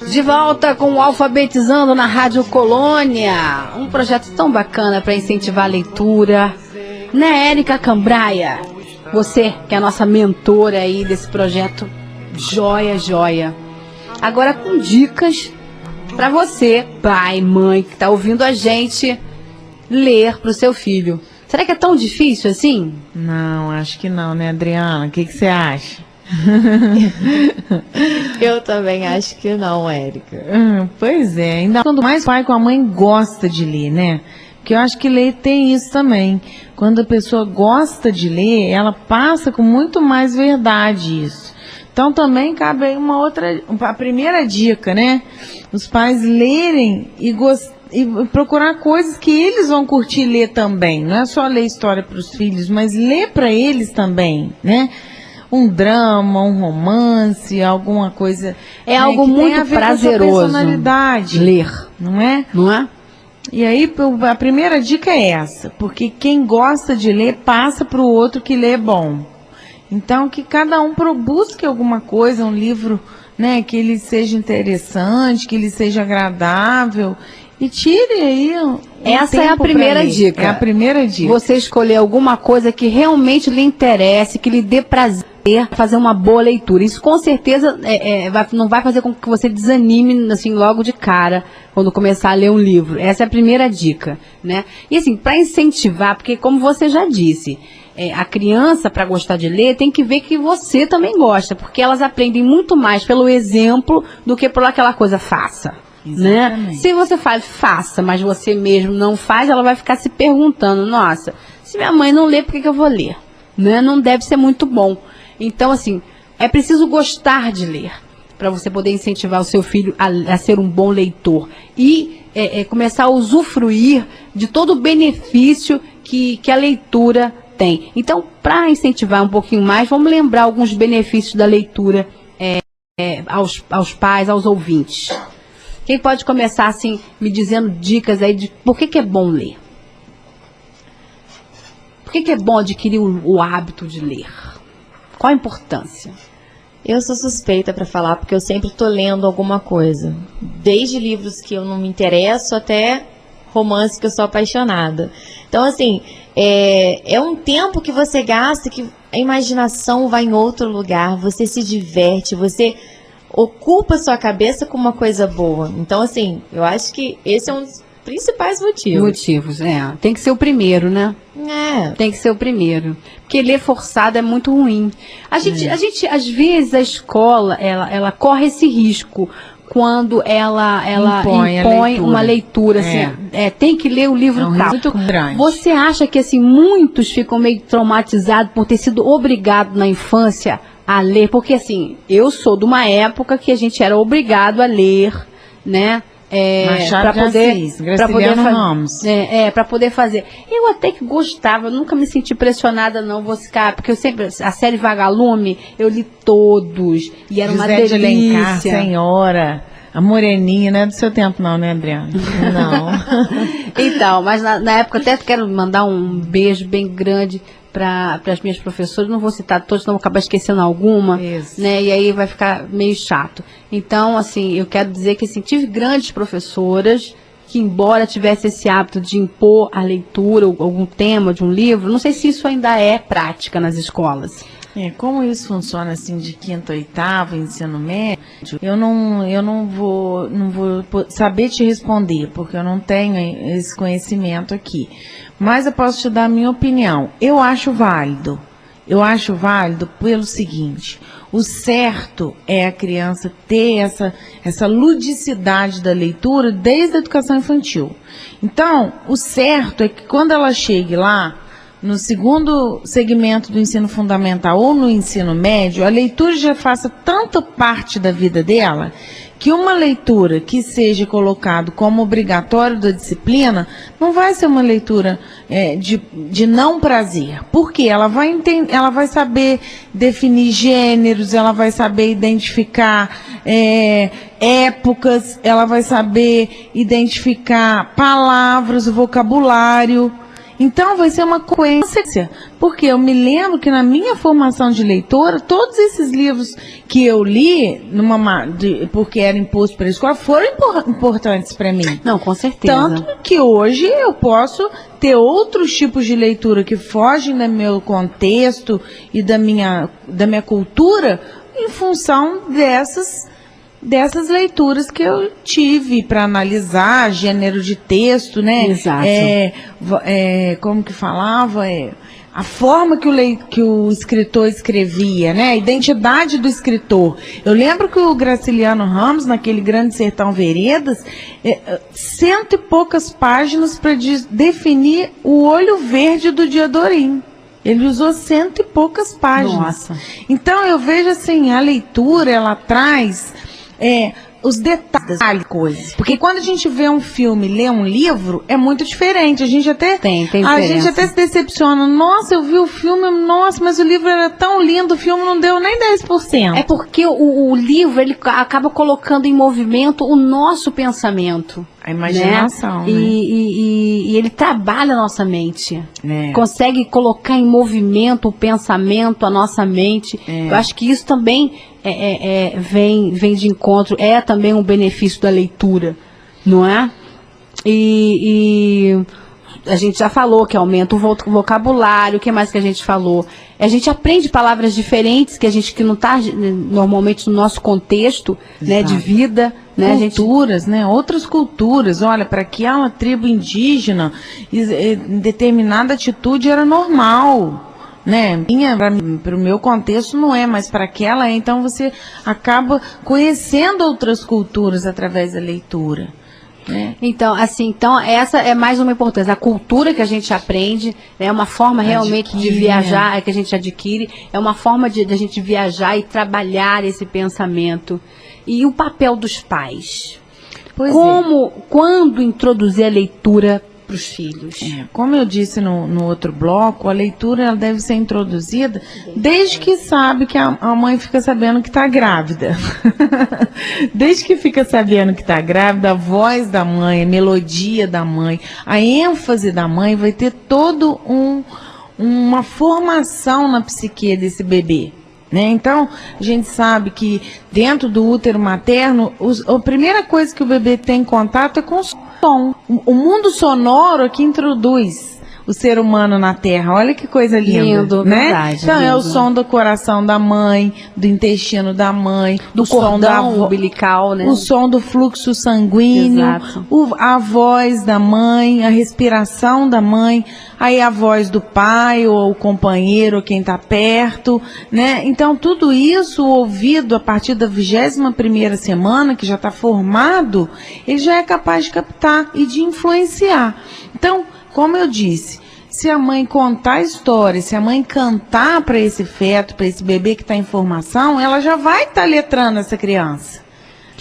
De volta com o Alfabetizando na Rádio Colônia, um projeto tão bacana para incentivar a leitura, né, Érica Cambraia? Você que é a nossa mentora aí desse projeto, joia. Agora com dicas para você, pai, mãe, que está ouvindo a gente, ler para o seu filho. Será que é tão difícil assim? Não, acho que não, né, Adriana? O que você acha? Eu também acho que não, Érica. Pois é, ainda quando mais o pai com a mãe gosta de ler, né? Porque eu acho que ler tem isso também. Quando a pessoa gosta de ler, ela passa com muito mais verdade isso. Então também cabe aí a primeira dica, né? Os pais lerem e procurar coisas que eles vão curtir ler também. Não é só ler história para os filhos, mas ler para eles também, né? Um drama, um romance, alguma coisa. É algo muito prazeroso. Personalidade. Ler. Não é? Não é? E aí, a primeira dica é essa. Porque quem gosta de ler, passa para o outro que lê bom. Então, que cada um busque alguma coisa, um livro, né, que ele seja interessante, que ele seja agradável. E tire aí essa é a primeira dica. É a primeira dica. Você escolher alguma coisa que realmente lhe interesse, que lhe dê prazer fazer uma boa leitura. Isso com certeza não vai fazer com que você desanime assim logo de cara quando começar a ler um livro. Essa é a primeira dica, né? E assim, para incentivar, porque como você já disse, a criança, para gostar de ler, tem que ver que você também gosta, porque elas aprendem muito mais pelo exemplo do que por aquela coisa faça. Né? Se você faça, mas você mesmo não faz, ela vai ficar se perguntando, nossa, se minha mãe não lê, por que eu vou ler? Né? Não deve ser muito bom. Então, assim, é preciso gostar de ler, para você poder incentivar o seu filho a ser um bom leitor. E começar a usufruir de todo o benefício que a leitura tem. Então, para incentivar um pouquinho mais, vamos lembrar alguns benefícios da leitura aos pais, aos ouvintes. Quem pode começar, assim, me dizendo dicas aí de por que é bom ler? Por que é bom adquirir o hábito de ler? Qual a importância? Eu sou suspeita para falar, porque eu sempre estou lendo alguma coisa. Desde livros que eu não me interesso até romance que eu sou apaixonada. Então, assim, é um tempo que você gasta, que a imaginação vai em outro lugar, você se diverte, você ocupa sua cabeça com uma coisa boa. Então, assim, eu acho que esse é um dos principais motivos. Tem que ser o primeiro, né? Tem que ser o primeiro. Porque ler forçado é muito ruim. A gente, às vezes, a escola, ela corre esse risco quando ela impõe uma leitura, assim, tem que ler o livro tal. Muito grande. Você acha que, assim, muitos ficam meio traumatizados por ter sido obrigado na infância a ler? Porque, assim, eu sou de uma época que a gente era obrigado a ler, né? Para poder fazer. Eu até que gostava, eu nunca me senti pressionada, não, porque eu sempre, a série Vagalume, eu li todos, e era uma delícia. De Alencar, senhora, a moreninha, não é do seu tempo não, né, Adriana? Não. Então, mas na época até quero mandar um beijo bem grande para as minhas professoras, não vou citar todos, senão vou acabar esquecendo alguma, né? E aí vai ficar meio chato. Então, assim, eu quero dizer que, assim, tive grandes professoras que, embora tivesse esse hábito de impor a leitura, ou algum tema de um livro, não sei se isso ainda é prática nas escolas. Como isso funciona assim de quinto a oitavo, ensino médio, eu não vou saber te responder, porque eu não tenho esse conhecimento aqui. Mas eu posso te dar a minha opinião. Eu acho válido pelo seguinte: o certo é a criança ter essa ludicidade da leitura desde a educação infantil. Então, o certo é que quando ela chegue lá, no segundo segmento do ensino fundamental ou no ensino médio, a leitura já faça tanta parte da vida dela, que uma leitura que seja colocado como obrigatório da disciplina, não vai ser uma leitura de não prazer. Porque ela vai saber definir gêneros, ela vai saber identificar épocas, ela vai saber identificar palavras, o vocabulário. Então, vai ser uma coincidência, porque eu me lembro que na minha formação de leitora, todos esses livros que eu li, porque era imposto pela escola, foram importantes para mim. Não, com certeza. Tanto que hoje eu posso ter outros tipos de leitura que fogem do meu contexto e da minha cultura, em função dessas leituras que eu tive para analisar gênero de texto, né? Exato. Como que falava? A forma que o escritor escrevia, né? A identidade do escritor. Eu lembro que o Graciliano Ramos, naquele Grande Sertão Veredas, 100 e poucas páginas para definir o olho verde do Diadorim. Ele usou 100 e poucas páginas. Nossa. Então, eu vejo assim, a leitura, ela traz os detalhes das coisas. Porque quando a gente vê um filme, lê um livro, é muito diferente. A gente até a gente até se decepciona. Nossa, eu vi o filme, nossa, mas o livro era tão lindo, o filme não deu nem 10%. É porque o livro, ele acaba colocando em movimento o nosso pensamento. A imaginação, né? E ele trabalha a nossa mente. Consegue colocar em movimento o pensamento, a nossa mente. Eu acho que isso também vem de encontro, também um benefício da leitura, não é? E a gente já falou que aumenta o vocabulário, o que mais que a gente falou? A gente aprende palavras diferentes que não está normalmente no nosso contexto, né, de vida, né? Culturas, né? Outras culturas. Olha, para aquela tribo indígena, determinada atitude era normal. Né? Para o meu contexto não é, mas para aquela é. Então você acaba conhecendo outras culturas através da leitura. Né? Então, essa é mais uma importância. A cultura que a gente aprende é uma forma realmente de viajar, que a gente adquire, é uma forma de a gente viajar e trabalhar esse pensamento. E o papel dos pais? Quando introduzir a leitura para os filhos? Como eu disse no outro bloco, a leitura ela deve ser introduzida desde que sabe que a mãe fica sabendo que está grávida. Desde que fica sabendo que está grávida, a voz da mãe, a melodia da mãe, a ênfase da mãe vai ter todo uma formação na psique desse bebê. Né? Então, a gente sabe que dentro do útero materno, a primeira coisa que o bebê tem contato é com o som. O mundo sonoro que introduz o ser humano na Terra. Olha que coisa linda. Lindo, né? Verdade. Então, lindo. é o som do coração da mãe, do intestino da mãe, do cordão umbilical, né? O som do fluxo sanguíneo, a voz da mãe, a respiração da mãe, aí a voz do pai ou o companheiro, ou quem está perto, né? Então, tudo isso, o ouvido, a partir da 21ª semana, que já está formado, ele já é capaz de captar e de influenciar. Então, como eu disse, se a mãe contar a história, se a mãe cantar para esse feto, para esse bebê que está em formação, ela já vai estar letrando essa criança.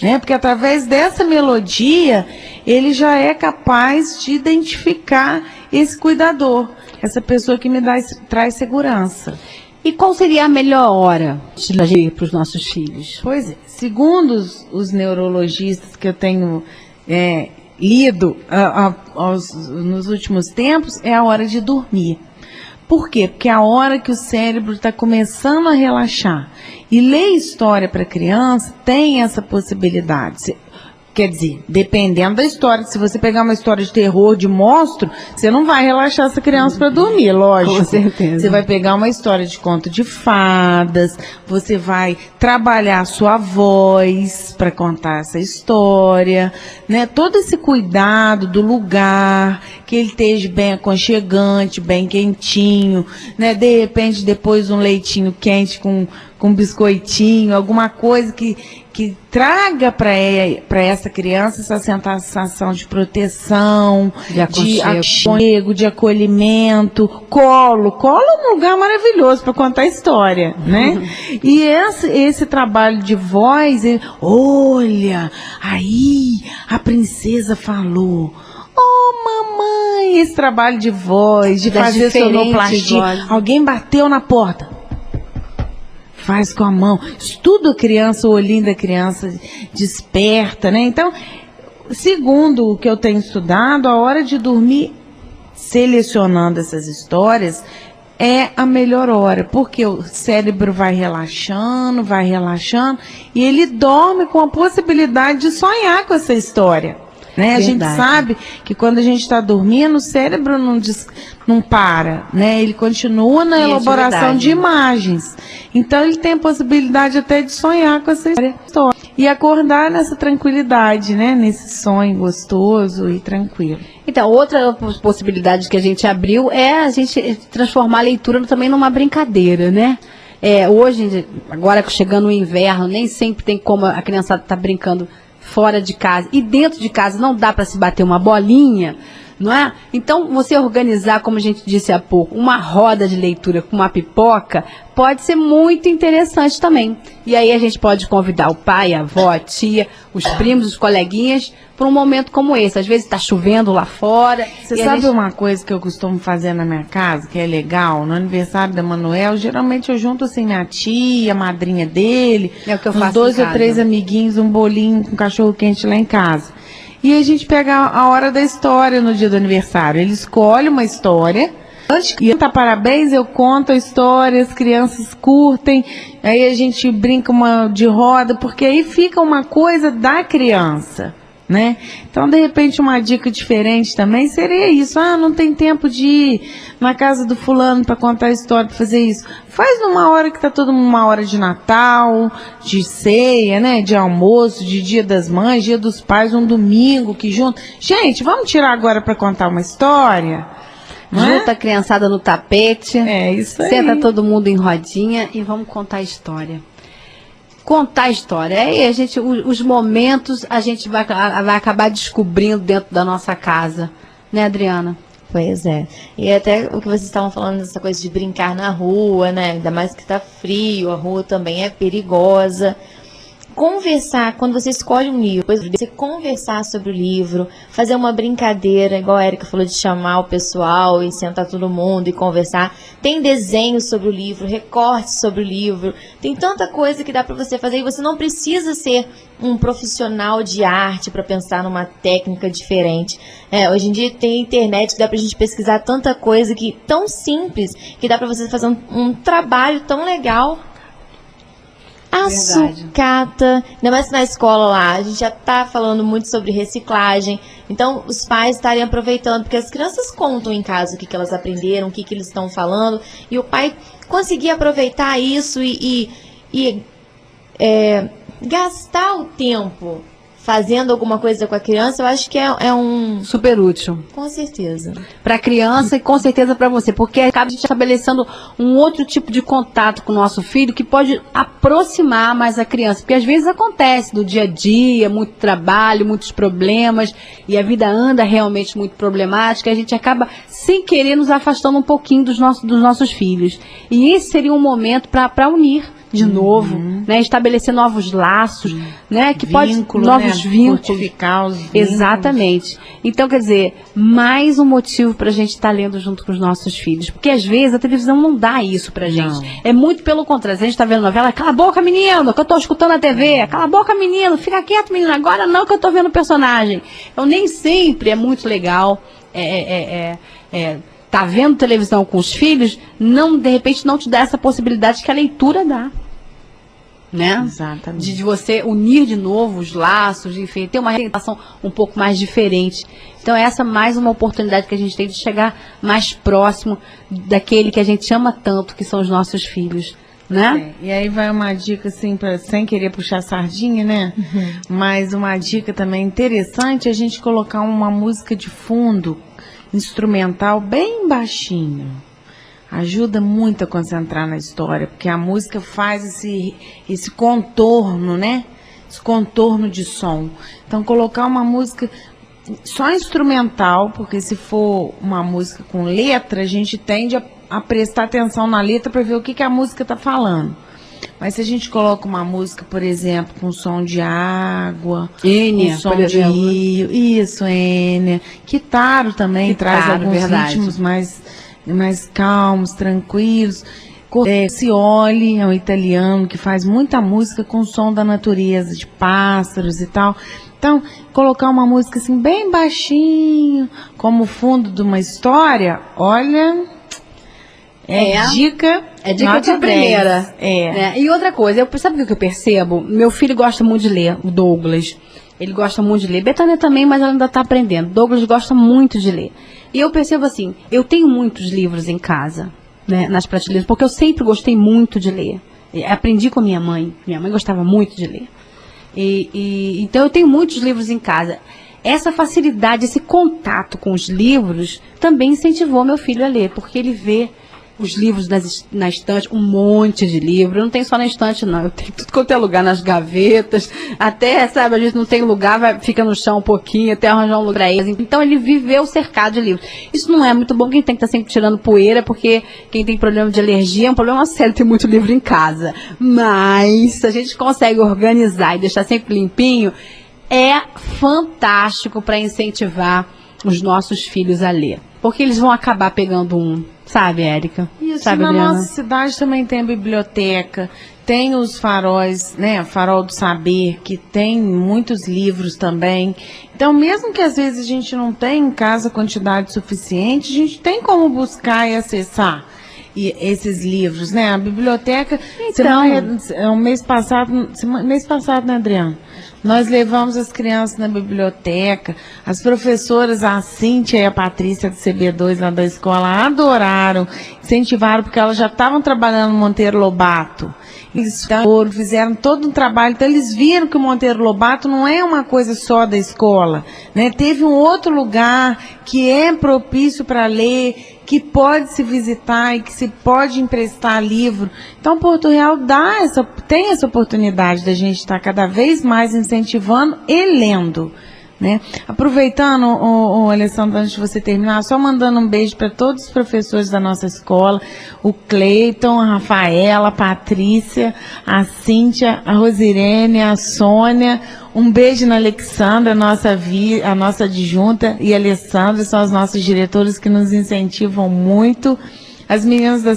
Né? Porque através dessa melodia, ele já é capaz de identificar esse cuidador, essa pessoa que traz segurança. E qual seria a melhor hora de agir para os nossos filhos? Pois é, segundo os neurologistas que eu tenho lido nos últimos tempos, é a hora de dormir. Por quê? Porque é a hora que o cérebro está começando a relaxar. E ler história para criança tem essa possibilidade. Quer dizer, dependendo da história, se você pegar uma história de terror, de monstro, você não vai relaxar essa criança para dormir, lógico. Com certeza. Você vai pegar uma história de conto de fadas, você vai trabalhar a sua voz para contar essa história, né? Todo esse cuidado do lugar, que ele esteja bem aconchegante, bem quentinho, né? De repente, depois um leitinho quente com biscoitinho, alguma coisa que traga para essa criança essa sensação de proteção, de aconchego, de acolhimento. Colo é um lugar maravilhoso para contar história, né? E esse trabalho de voz, olha, aí a princesa falou. Oh, mamãe, esse trabalho de voz, de fazer sonoplastia. Alguém bateu na porta. Faz com a mão. Estuda a criança, o olhinho da criança desperta, né? Então, segundo o que eu tenho estudado, a hora de dormir, selecionando essas histórias, é a melhor hora, porque o cérebro vai relaxando, e ele dorme com a possibilidade de sonhar com essa história. Né? A gente sabe que quando a gente está dormindo, o cérebro não para, né? Ele continua na elaboração de imagens. Então ele tem a possibilidade até de sonhar com essa história e acordar nessa tranquilidade, né? Nesse sonho gostoso e tranquilo. Então, outra possibilidade que a gente abriu é a gente transformar a leitura também numa brincadeira, né? Hoje, agora chegando o inverno, nem sempre tem como a criançada estar brincando fora de casa e dentro de casa não dá para se bater uma bolinha, não é? Então, você organizar, como a gente disse há pouco, uma roda de leitura com uma pipoca, pode ser muito interessante também. E aí a gente pode convidar o pai, a avó, a tia, os primos, os coleguinhas, para um momento como esse. Às vezes está chovendo lá fora. Você sabe uma coisa que eu costumo fazer na minha casa, que é legal? No aniversário da Manuel, geralmente eu junto assim minha tia, a madrinha dele, é o que eu uns faço 2 ou 3 amiguinhos, um bolinho com cachorro quente lá em casa. E a gente pega a hora da história no dia do aniversário. Ele escolhe uma história. Antes de cantar parabéns, eu conto a história, as crianças curtem. Aí a gente brinca de roda, porque aí fica uma coisa da criança. né? Então, de repente, uma dica diferente também seria isso. Ah, não tem tempo de ir na casa do fulano para contar a história, para fazer isso. Faz numa hora que tá todo mundo, uma hora de Natal, de ceia, né? De almoço, de Dia das Mães, Dia dos Pais, um domingo que junto. Gente, vamos tirar agora para contar uma história? Junta a criançada no tapete. É isso aí. Senta todo mundo em rodinha e vamos contar a história. Contar a história. Aí a gente, os momentos a gente vai acabar descobrindo dentro da nossa casa. Né, Adriana? Pois é. E até o que vocês estavam falando dessa coisa de brincar na rua, né? Ainda mais que tá frio, a rua também é perigosa. Conversar, quando você escolhe um livro, depois você conversar sobre o livro, fazer uma brincadeira, igual a Érica falou, de chamar o pessoal e sentar todo mundo e conversar. Tem desenhos sobre o livro, recortes sobre o livro, tem tanta coisa que dá para você fazer e você não precisa ser um profissional de arte para pensar numa técnica diferente. Hoje em dia tem internet, dá pra gente pesquisar tanta coisa que tão simples que dá para você fazer um trabalho tão legal. A sucata, ainda mais na escola lá, a gente já está falando muito sobre reciclagem, então os pais estarem aproveitando, porque as crianças contam em casa o que elas aprenderam, o que eles estão falando, e o pai conseguir aproveitar isso e gastar o tempo fazendo alguma coisa com a criança, eu acho que é um... Super útil. Com certeza. Para a criança e com certeza para você, porque acaba estabelecendo um outro tipo de contato com o nosso filho que pode aproximar mais a criança, porque às vezes acontece do dia a dia, muito trabalho, muitos problemas, e a vida anda realmente muito problemática, a gente acaba sem querer nos afastando um pouquinho dos nossos filhos. E esse seria um momento para unir de novo, né, estabelecer novos laços, né, que Vínculo, pode novos vínculos, fortificar os vínculos. Exatamente. Então, quer dizer, mais um motivo para a gente estar lendo junto com os nossos filhos, porque às vezes a televisão não dá isso pra gente. Não. É muito pelo contrário. Se a gente está vendo novela, cala a boca, menino, que eu tô escutando a TV. Cala a boca, menino, fica quieto, menino. Agora não, que eu tô vendo o personagem. Então, nem sempre é muito legal. Tá vendo televisão com os filhos, de repente não te dá essa possibilidade que a leitura dá. Né? Exatamente. De você unir de novo os laços, enfim, ter uma relação um pouco mais diferente. Então essa é mais uma oportunidade que a gente tem de chegar mais próximo daquele que a gente ama tanto, que são os nossos filhos. Né? E aí vai uma dica assim, sem querer puxar sardinha, né? Mas uma dica também interessante é a gente colocar uma música de fundo instrumental bem baixinho. Ajuda muito a concentrar na história, porque a música faz esse contorno, né? Esse contorno de som. Então, colocar uma música só instrumental, porque se for uma música com letra, a gente tende a prestar atenção na letra para ver o que a música está falando. Mas se a gente coloca uma música, por exemplo, com som de água, Ênia, com som de rio, isso, Ênia. Kitaro também traz alguns ritmos mais calmos, tranquilos. Cioli é um italiano que faz muita música com som da natureza, de pássaros e tal. Então, colocar uma música assim bem baixinho, como fundo de uma história, olha, dica de primeira. E outra coisa, sabe o que eu percebo? Meu filho gosta muito de ler, o Douglas. Ele gosta muito de ler. Betânia também, mas ela ainda está aprendendo. Douglas gosta muito de ler. E eu percebo assim, eu tenho muitos livros em casa, né, nas prateleiras, porque eu sempre gostei muito de ler. Aprendi com a minha mãe. Minha mãe gostava muito de ler. Então eu tenho muitos livros em casa. Essa facilidade, esse contato com os livros também incentivou meu filho a ler, porque ele vê os livros na estante, um monte de livro. Eu não tenho só na estante, não. Eu tenho tudo quanto é lugar, nas gavetas. Até, sabe, a gente não tem lugar, fica no chão um pouquinho, até arranjar um lugar para ele. Então, ele viveu cercado de livros. Isso não é muito bom, quem tem que estar sempre tirando poeira, porque quem tem problema de alergia é um problema sério ter muito livro em casa. Mas, se a gente consegue organizar e deixar sempre limpinho, é fantástico para incentivar os nossos filhos a ler. Porque eles vão acabar pegando um. Sabe, Érica? Isso, sabe, na Adriana? nossa cidade também tem a biblioteca, tem os faróis, né, Farol do Saber, que tem muitos livros também. Então, mesmo que às vezes a gente não tenha em casa quantidade suficiente, a gente tem como buscar e acessar esses livros, né? A biblioteca, mês passado, né, Adriana? Nós levamos as crianças na biblioteca, as professoras, a Cíntia e a Patrícia do CB2 lá da escola, adoraram, incentivaram, porque elas já estavam trabalhando no Monteiro Lobato. Eles fizeram todo um trabalho, então eles viram que o Monteiro Lobato não é uma coisa só da escola, né? Teve um outro lugar que é propício para ler, que pode se visitar e que se pode emprestar livro. Então, Porto Real tem essa oportunidade da gente estar cada vez mais incentivando e lendo, né? Aproveitando, Alessandro, antes de você terminar, só mandando um beijo para todos os professores da nossa escola, o Cleiton, a Rafaela, a Patrícia, a Cíntia, a Rosirene, a Sônia. Um beijo na Alexandra, a nossa adjunta, e a Alessandra, são as nossas diretoras que nos incentivam muito. As meninas da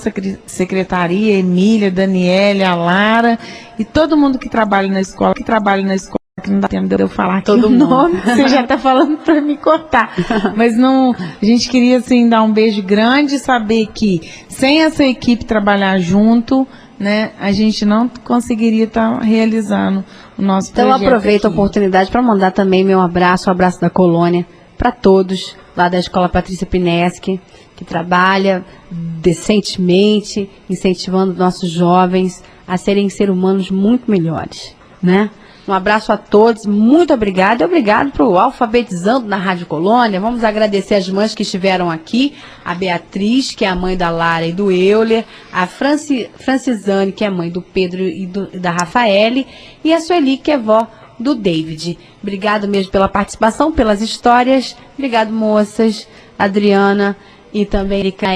secretaria, Emília, Daniela, a Lara, e todo mundo que trabalha na escola, que não dá tempo de eu falar aqui todo o nome, você já está falando para me cortar. Mas não, a gente queria assim dar um beijo grande e saber que sem essa equipe trabalhar junto, né, a gente não conseguiria estar realizando o nosso projeto. Então aproveito aqui. a oportunidade para mandar também meu abraço, o abraço da colônia, para todos lá da Escola Patrícia Pineschi, que trabalha decentemente, incentivando nossos jovens a serem seres humanos muito melhores, né? Um abraço a todos, muito obrigada. E obrigado para o Alfabetizando na Rádio Colônia. Vamos agradecer as mães que estiveram aqui. A Beatriz, que é a mãe da Lara e do Euler. A Francisane, que é a mãe do Pedro e da Rafaele. E a Sueli, que é vó do David. Obrigado mesmo pela participação, pelas histórias. Obrigado, moças. Adriana e também Erika.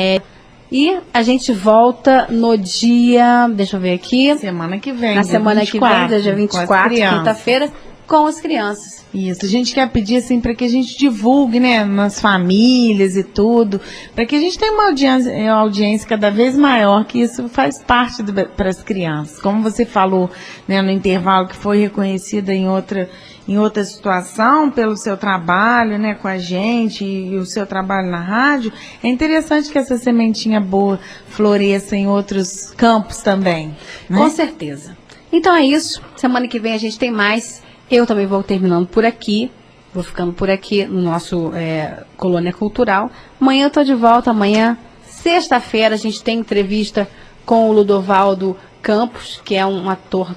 E a gente volta no dia, deixa eu ver aqui. Semana que vem. Na semana 24, que vem, dia 24, quinta-feira, com as crianças. Isso, a gente quer pedir assim para que a gente divulgue, né, nas famílias e tudo, para que a gente tenha uma audiência cada vez maior, que isso faz parte para as crianças. Como você falou, né, no intervalo, que foi reconhecida em outra situação pelo seu trabalho, né, com a gente e o seu trabalho na rádio, é interessante que essa sementinha boa floresça em outros campos também, né? Com certeza. Então é isso. Semana que vem a gente tem mais. Eu também vou terminando por aqui. Vou ficando por aqui no nosso Colônia Cultural. Amanhã eu estou de volta. Amanhã, sexta-feira, a gente tem entrevista com o Ludovaldo Campos, que é um ator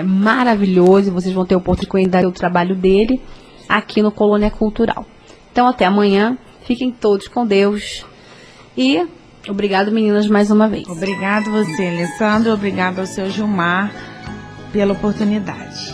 maravilhoso. Vocês vão ter a oportunidade do trabalho dele aqui no Colônia Cultural. Então até amanhã. Fiquem todos com Deus. E obrigado, meninas, mais uma vez. Obrigado você, Alessandro. Obrigado ao seu Gilmar pela oportunidade.